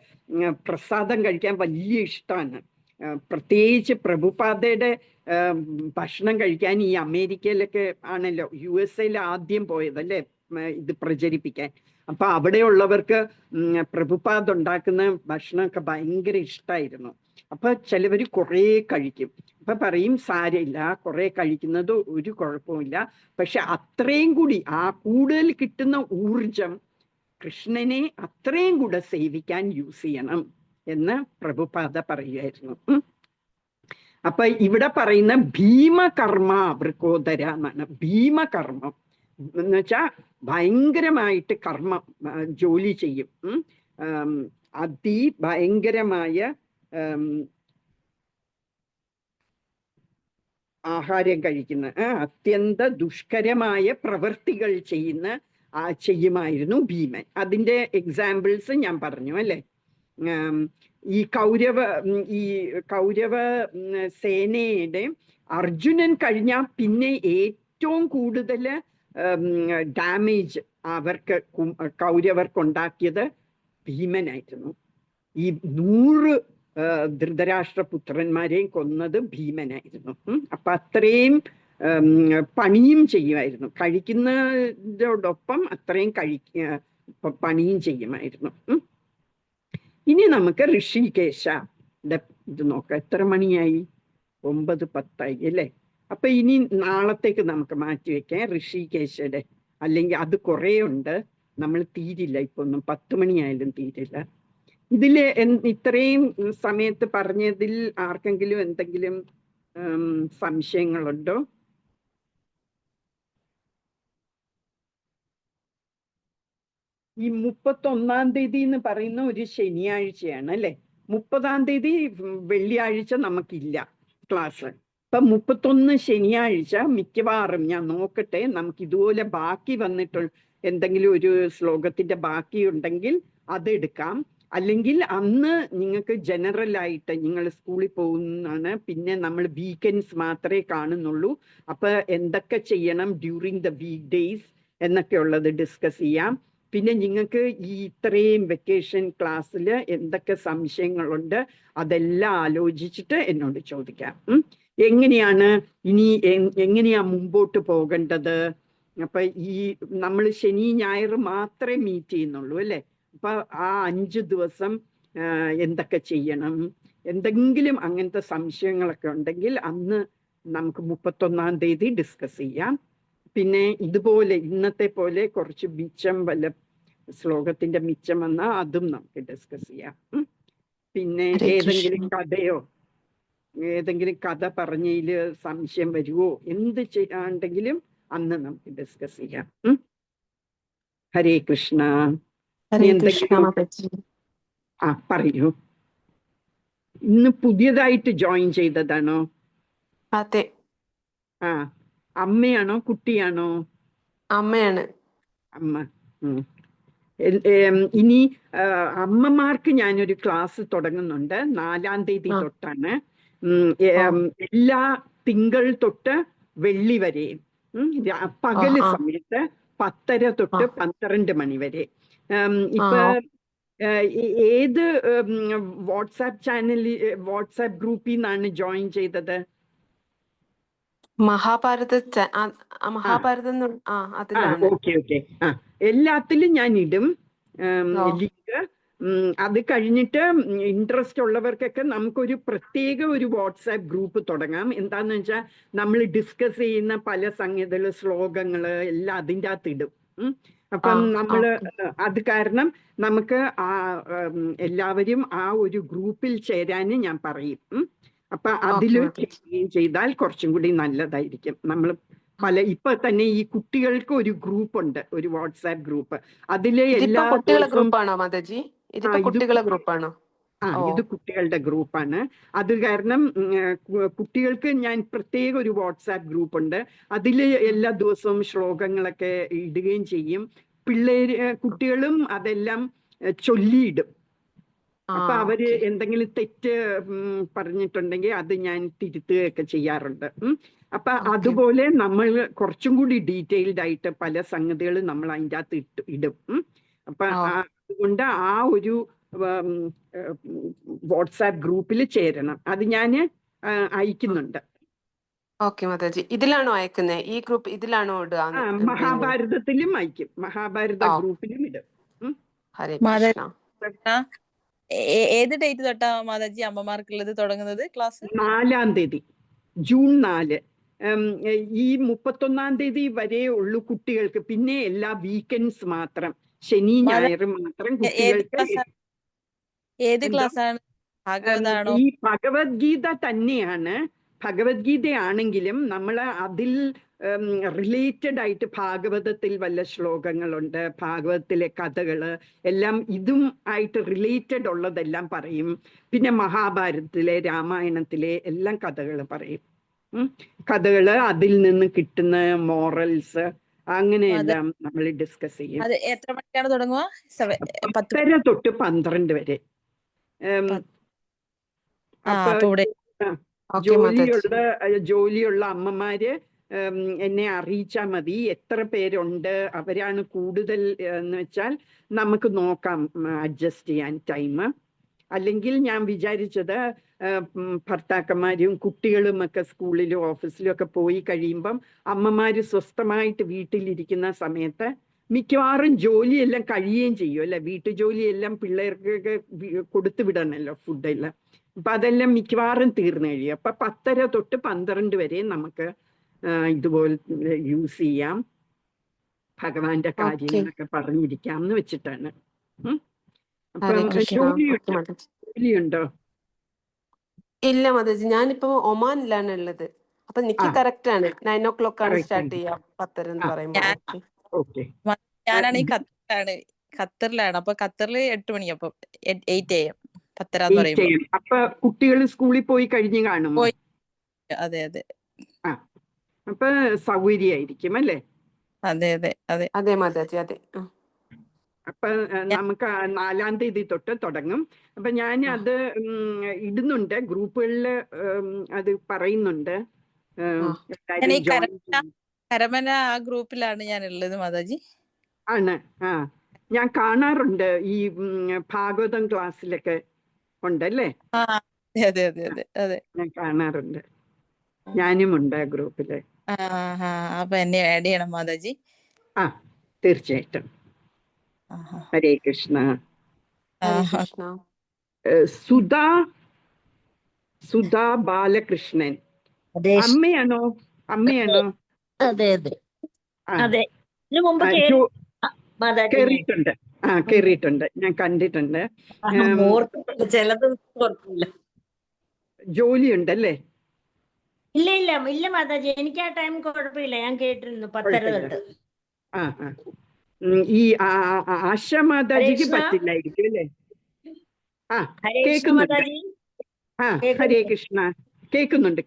പ്രസാദം കഴിക്കാൻ വലിയ ഇഷ്ടമാണ്. പ്രത്യേകിച്ച് പ്രഭുപാദയുടെ ഭക്ഷണം കഴിക്കാൻ ഈ അമേരിക്കയിലൊക്കെ ആണല്ലോ, USA ആദ്യം പോയതല്ലേ ഇത് പ്രചരിപ്പിക്കാൻ. അപ്പൊ അവിടെയുള്ളവർക്ക് പ്രഭുപാദ ഉണ്ടാക്കുന്ന ഭക്ഷണമൊക്കെ ഭയങ്കര ഇഷ്ടമായിരുന്നു. അപ്പൊ ചിലവര് കുറേ കഴിക്കും. അപ്പൊ പറയും സാരമില്ല, കുറെ കഴിക്കുന്നത് ഒരു കുഴപ്പമില്ല, പക്ഷെ അത്രയും കൂടി ആ കൂടുതൽ കിട്ടുന്ന ഊർജം കൃഷ്ണനെ അത്രയും കൂടെ സേവിക്കാൻ യൂസ് ചെയ്യണം എന്ന് പ്രഭുപാദ പറയുമായിരുന്നു. അപ്പൊ ഇവിടെ പറയുന്ന ഭീമകർമ്മ വൃക്കോദര എന്നാണ്. ഭീമകർമ്മം എന്ന് വെച്ചാ ഭയങ്കരമായിട്ട് കർമ്മം ജോലി ചെയ്യും. അതിഭയങ്കരമായ ആഹാരം കഴിക്കുന്ന, അത്യന്ത ദുഷ്കരമായ പ്രവൃത്തികൾ ചെയ്യുമായിരുന്നു ഭീമൻ. അതിന്റെ എക്സാമ്പിൾസ് ഞാൻ പറഞ്ഞു അല്ലെ. ഈ കൗരവ സേനയുടെ അർജുനൻ കഴിഞ്ഞാൽ പിന്നെ ഏറ്റവും കൂടുതൽ ഡാമേജ് കൗരവർക്കുണ്ടാക്കിയത് ഭീമനായിരുന്നു. ഈ 100 ധൃതരാഷ്ട്രപുത്രന്മാരെയും കൊന്നത് ഭീമനായിരുന്നു. അപ്പൊ അത്രയും പണിയും ചെയ്യുമായിരുന്നു. കഴിക്കുന്നതോടൊപ്പം അത്രയും പണിയും ചെയ്യുമായിരുന്നു. ഇനി നമുക്ക് ഋഷികേശ ഇത് നോക്കാം. എത്ര മണിയായി? 9:10 അല്ലേ. അപ്പൊ ഇനി നാളത്തേക്ക് നമുക്ക് മാറ്റിവെക്കാം ഋഷികേശയുടെ. അല്ലെങ്കിൽ അത് കുറേ ഉണ്ട്, നമ്മൾ തീരില്ല. ഇപ്പൊ ഒന്നും 10 മണിയായാലും തീരില്ല. ഇതില് ഇത്രയും സമയത്ത് പറഞ്ഞതിൽ ആർക്കെങ്കിലും എന്തെങ്കിലും സംശയങ്ങളുണ്ടോ? ഈ 31-ാം തീയതി എന്ന് പറയുന്ന ഒരു ശനിയാഴ്ചയാണ് അല്ലെ. 30-ാം തീയതി വെള്ളിയാഴ്ച നമുക്കില്ല ക്ലാസ്. ഇപ്പൊ 31 ശനിയാഴ്ച മിക്കവാറും ഞാൻ നോക്കട്ടെ, നമുക്ക് ഇതുപോലെ ബാക്കി വന്നിട്ട് എന്തെങ്കിലും ഒരു ശ്ലോകത്തിന്റെ ബാക്കി ഉണ്ടെങ്കിൽ അതെടുക്കാം. അല്ലെങ്കിൽ അന്ന് നിങ്ങൾക്ക് ജനറൽ ആയിട്ട് നിങ്ങൾ സ്കൂളിൽ പോകുന്നതാണ്, പിന്നെ നമ്മൾ വീക്കെൻഡ്സ് മാത്രമേ കാണുന്നുള്ളൂ. അപ്പൊ എന്തൊക്കെ ചെയ്യണം ഡ്യൂറിങ് ദ വീക്ക് ഡേയ്സ് എന്നൊക്കെ ഉള്ളത് ഡിസ്കസ് ചെയ്യാം. പിന്നെ നിങ്ങൾക്ക് ഈ ഇത്രയും വെക്കേഷൻ ക്ലാസ്സിൽ എന്തൊക്കെ സംശയങ്ങളുണ്ട് അതെല്ലാം ആലോചിച്ചിട്ട് എന്നോട് ചോദിക്കാം. എങ്ങനെയാണ് ഇനി എങ്ങനെയാ മുമ്പോട്ട് പോകേണ്ടത്? അപ്പൊ ഈ നമ്മൾ ശനി ഞായർ മാത്രമേ മീറ്റ് ചെയ്യുന്നുള്ളൂ അല്ലെ. അപ്പൊ ആ 5 ദിവസം എന്തൊക്കെ ചെയ്യണം, എന്തെങ്കിലും അങ്ങനത്തെ സംശയങ്ങളൊക്കെ ഉണ്ടെങ്കിൽ അന്ന് നമുക്ക് 31-ാം തീയതി ഡിസ്കസ് ചെയ്യാം. പിന്നെ ഇതുപോലെ ഇന്നത്തെ പോലെ കുറച്ച് മിച്ചം വല്ല ശ്ലോകത്തിന്റെ മിച്ചം വന്നാൽ അതും നമുക്ക് ഡിസ്കസ് ചെയ്യാം. പിന്നെ ഏതെങ്കിലും കഥ പറഞ്ഞതില് സംശയം വരുമോ, എന്ത് ചെയ്യാണ്ടെങ്കിലും അന്ന് നമുക്ക് ഡിസ്കസ് ചെയ്യാം. ഹരേ കൃഷ്ണ. പറയൂ. ഇന്ന് പുതിയതായിട്ട് ജോയിൻ ചെയ്തതാണോ? അതെ. അമ്മയാണോ കുട്ടിയാണോ? അമ്മയാണ്. അമ്മ. ഇനി അമ്മമാർക്ക് ഞാനൊരു ക്ലാസ് തുടങ്ങുന്നുണ്ട്. 4-ാം തീയതി തൊട്ടാണ്. എല്ലാ തിങ്കൾ തൊട്ട് വെള്ളി വരെ പകല് സമയത്ത് 10:30 തൊട്ട് 12 മണി വരെ. ഇപ്പൊ ഏത് വാട്സാപ്പ് ഗ്രൂപ്പിൽ നിന്നാണ് ജോയിൻ ചെയ്തത്? ഓക്കെ. എല്ലാത്തിലും ഞാൻ ഇടും ലിങ്ക്. അത് കഴിഞ്ഞിട്ട് ഇൻട്രസ്റ്റ് ഉള്ളവർക്കൊക്കെ നമുക്കൊരു പ്രത്യേക ഒരു വാട്സാപ്പ് ഗ്രൂപ്പ് തുടങ്ങാം. എന്താന്ന് വെച്ചാൽ നമ്മൾ ഡിസ്കസ് ചെയ്യുന്ന പല സംഗതികള് ശ്ലോകങ്ങള് എല്ലാം അതിൻ്റെ അകത്ത് ഇടും. അപ്പം നമ്മള് അത് കാരണം നമുക്ക് എല്ലാവരും ആ ഒരു ഗ്രൂപ്പിൽ ചേരാന് ഞാൻ പറയും. അപ്പൊ അതിൽ ചെയ്താൽ കുറച്ചും കൂടി നല്ലതായിരിക്കും. നമ്മൾ ഇപ്പൊ തന്നെ ഈ കുട്ടികൾക്ക് ഒരു ഗ്രൂപ്പ് ഉണ്ട്, ഒരു വാട്സാപ്പ് ഗ്രൂപ്പ്. അതിലെ ഇതിപ്പോ എല്ലാ കുട്ടികളെ ദിവസവും ഗ്രൂപ്പാണോ മാതാജി? ഇതിപ്പോ കുട്ടികളെ ഗ്രൂപ്പാണോ? ഓ ഇത് കുട്ടികളുടെ ഗ്രൂപ്പാണ്. അത് കാരണം കുട്ടികൾക്ക് ഞാൻ പ്രത്യേക ഒരു വാട്സാപ്പ് ഗ്രൂപ്പ് ഉണ്ട്. അതിൽ എല്ലാ ദിവസവും ശ്ലോകങ്ങളൊക്കെ ഇടുകയും ചെയ്യും. കുട്ടികളും അതെല്ലാം ചൊല്ലിയിടും. അപ്പൊ അവര് ഓക്കെ എന്തെങ്കിലും തെറ്റ് പറഞ്ഞിട്ടുണ്ടെങ്കിൽ അത് ഞാൻ തിരുത്തുകയൊക്കെ ചെയ്യാറുണ്ട്. അപ്പൊ ഓക്കെ അതുപോലെ നമ്മൾ കുറച്ചും കൂടി ഡീറ്റെയിൽഡ് ആയിട്ട് പല സംഗതികളും നമ്മൾ അതിൻ്റെ അകത്ത് ഇടും. അപ്പൊ ഓ അതുകൊണ്ട് ആ ഒരു വാട്സാപ്പ് ഗ്രൂപ്പിൽ ചേരണം. അത് ഞാൻ അയക്കുന്നുണ്ട്. ഓക്കെ മാതാജി, ഇതിലാണോ അയക്കുന്നത്? ഈ ഗ്രൂപ്പ് ഇതിലാണോ ഇടുക? മഹാഭാരതത്തിലും അയക്കും, മഹാഭാരത ഓ ഗ്രൂപ്പിലും ഇടും. ഹരേ മാതാജി കൃഷ്ണ. ഏത് ഡേറ്റ് തൊട്ടാ മാതാജി അമ്മമാർക്കുള്ളത് തുടങ്ങുന്നത് ക്ലാസ്? 4-ാം തീയതി, ജൂൺ 4. ഈ 31-ാം തീയതി വരെ ഉള്ളു കുട്ടികൾക്ക്. പിന്നെ എല്ലാ വീക്കെൻഡ്സ് മാത്രം, ശനി ഞായർ മാത്രം കുട്ടികൾക്ക്. ഏത് ക്ലാസ് ആണ്? ഭാഗവതാണോ? ഈ ഭഗവത്ഗീത തന്നെയാണ്. ഭഗവത്ഗീതയാണെങ്കിലും നമ്മൾ അതിൽ റിലേറ്റഡ് ആയിട്ട് ഭാഗവതത്തിൽ വല്ല ശ്ലോകങ്ങളുണ്ട്, ഭാഗവതത്തിലെ കഥകള് എല്ലാം ഇതും ആയിട്ട് റിലേറ്റഡ് ഉള്ളതെല്ലാം പറയും. പിന്നെ മഹാഭാരതത്തിലെ രാമായണത്തിലെ എല്ലാം കഥകൾ പറയും. കഥകള്, അതിൽ നിന്ന് കിട്ടുന്ന മോറൽസ്, അങ്ങനെയെല്ലാം നമ്മൾ ഡിസ്കസ് ചെയ്യും. അത് എത്ര മണിക്കാണ് തുടങ്ങുക? 10 തൊട്ട് 12 വരെ. അപ്പൊ ജോലിയുള്ള അമ്മമാര് എന്നെ അറിയിച്ചാൽ മതി. എത്ര പേരുണ്ട്, അവരാണ് കൂടുതൽ എന്ന് വെച്ചാൽ നമുക്ക് നോക്കാം അഡ്ജസ്റ്റ് ചെയ്യാൻ ടൈം. അല്ലെങ്കിൽ ഞാൻ വിചാരിച്ചത് ഭർത്താക്കന്മാരും കുട്ടികളും ഒക്കെ സ്കൂളിലും ഓഫീസിലും ഒക്കെ പോയി കഴിയുമ്പം അമ്മമാര് സ്വസ്ഥമായിട്ട് വീട്ടിലിരിക്കുന്ന സമയത്ത് മിക്കവാറും ജോലിയെല്ലാം കഴിയുകയും ചെയ്യും അല്ലെ. വീട്ടുജോലിയെല്ലാം പിള്ളേർക്കൊക്കെ കൊടുത്തു വിടണമല്ലോ, ഫുഡെല്ലാം. അപ്പൊ അതെല്ലാം മിക്കവാറും തീർന്നു കഴിയും. അപ്പൊ 10:30 തൊട്ട് 12 വരെ നമുക്ക് ഇതുപോലെ യൂസ് ചെയ്യാം, ഭഗവാന്റെ കാര്യങ്ങളൊക്കെ പറഞ്ഞിരിക്കാം എന്ന് വെച്ചിട്ടാണ്. അപ്പം ജോലിയുണ്ടോ? ഇല്ല മാതാജി, ഞാനിപ്പോ ഒമാനിലാണ് ഉള്ളത്. അപ്പൊ എനിക്ക് കറക്റ്റ് ആണ് 9 o'clock ആണ് സ്റ്റാർട്ട് ചെയ്യാം, 10:30 എന്ന് പറയുമ്പോൾ. ഞാനാണ് ഖത്തറിലാണ്. അപ്പൊ ഖത്തറിൽ 8 മണി, അപ്പൊ 8 AM 10:30 എന്ന് പറയുമ്പോൾ. അപ്പൊ കുട്ടികൾ സ്കൂളിൽ പോയി കഴിഞ്ഞ് കാണുമോ? അതെ അതെ. അപ്പൊ സൗകര്യമായിരിക്കും അല്ലേ? അതെ അതെ അതെ അതെ മാതാജി, അതെ. അപ്പൊ നമുക്ക് 4-ാം തീയതി തൊട്ട് തുടങ്ങും. അപ്പൊ ഞാൻ അത് ഇടുന്നുണ്ട് ഗ്രൂപ്പുകളിൽ, അത് പറയുന്നുണ്ട്. കരമന ആ ഗ്രൂപ്പിലാണ് ഞാൻ ഉള്ളത് മാതാജി. ആണ്. ഞാൻ കാണാറുണ്ട് ഈ ഭാഗവതം ക്ലാസ്സിലൊക്കെ ഉണ്ടല്ലേ. അതെ അതെ അതെ അതെ, ഞാൻ കാണാറുണ്ട്. ഞാനും ഉണ്ട് ആ ഗ്രൂപ്പില്. അപ്പൊ എന്നെ ആഡ് ചെയ്യണം മാതാജി. തീർച്ചയായിട്ടും. ഹരേ കൃഷ്ണ. ഹരേ കൃഷ്ണ. സുധാ ബാലകൃഷ്ണൻ അമ്മയാണോ? അതെ അതെ അതെ. ഇതിനു മുമ്പ് കേറിയിട്ടുണ്ട്. കേറിയിട്ടുണ്ട്, ഞാൻ കണ്ടിട്ടുണ്ട്. ചിലത് ഓർക്കില്ല. ജോലിയുണ്ടല്ലേ? ഇല്ല മാതാജി, എനിക്ക് ആ ടൈം കുഴപ്പമില്ല. ഞാൻ കേട്ടിരുന്നു 10:30 തൊട്ട്. ഈ ആശ മാതാജിക്ക് പറ്റില്ലായിരിക്കും അല്ലേ? കേൾക്കുന്നുണ്ട്. ഹരേ കൃഷ്ണ. കേൾക്കുന്നുണ്ട്.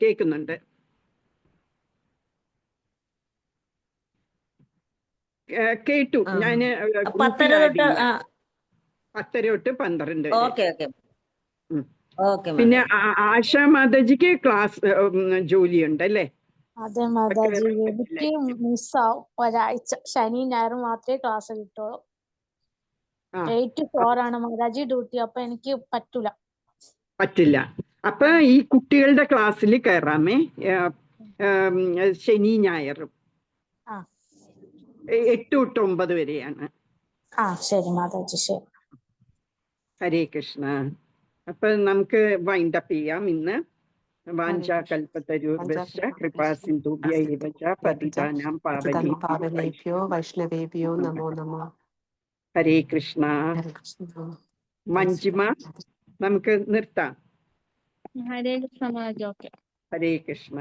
കേട്ടു. ഞാന് 10:30 തൊട്ട് 12 വരെ. പിന്നെ ആശ മാതാജിക്ക് ക്ലാസ് ജോലിയുണ്ടല്ലേ? അതെ മാതാജി, എനിക്ക് മിസ്സാവും ഒരാഴ്ച. ശനി ഞായർ മാത്രമേ ക്ലാസ് കിട്ടുള്ളൂ. 8 to 4 ആണ് മാതാജി ഡ്യൂട്ടി. അപ്പൊ എനിക്ക് പറ്റില്ല. അപ്പൊ ഈ കുട്ടികളുടെ ക്ലാസ്സിൽ കയറാമേ, ശനി ഞായറും 8 തൊട്ട് 9 വരെയാണ്. ശരി മാതാജി, ശരി. ഹരേ കൃഷ്ണ. അപ്പൊ നമുക്ക് വൈൻഡ് അപ്പ് ചെയ്യാം ഇന്ന്. വാഞ്ചാകൽപതരുർഭ്യശ്ച കൃപാസിന്ധുഭ്യൈവ ച പതിതാനാം പാവനേഭ്യോ വൈഷ്ണവേഭ്യോ നമോ നമഃ. ഹരേ കൃഷ്ണ. മഞ്ജിമ, നമുക്ക് നിർത്താം. ഹരേ കൃഷ്ണ മാതാജി. ഓക്കെ. ഹരേ കൃഷ്ണ.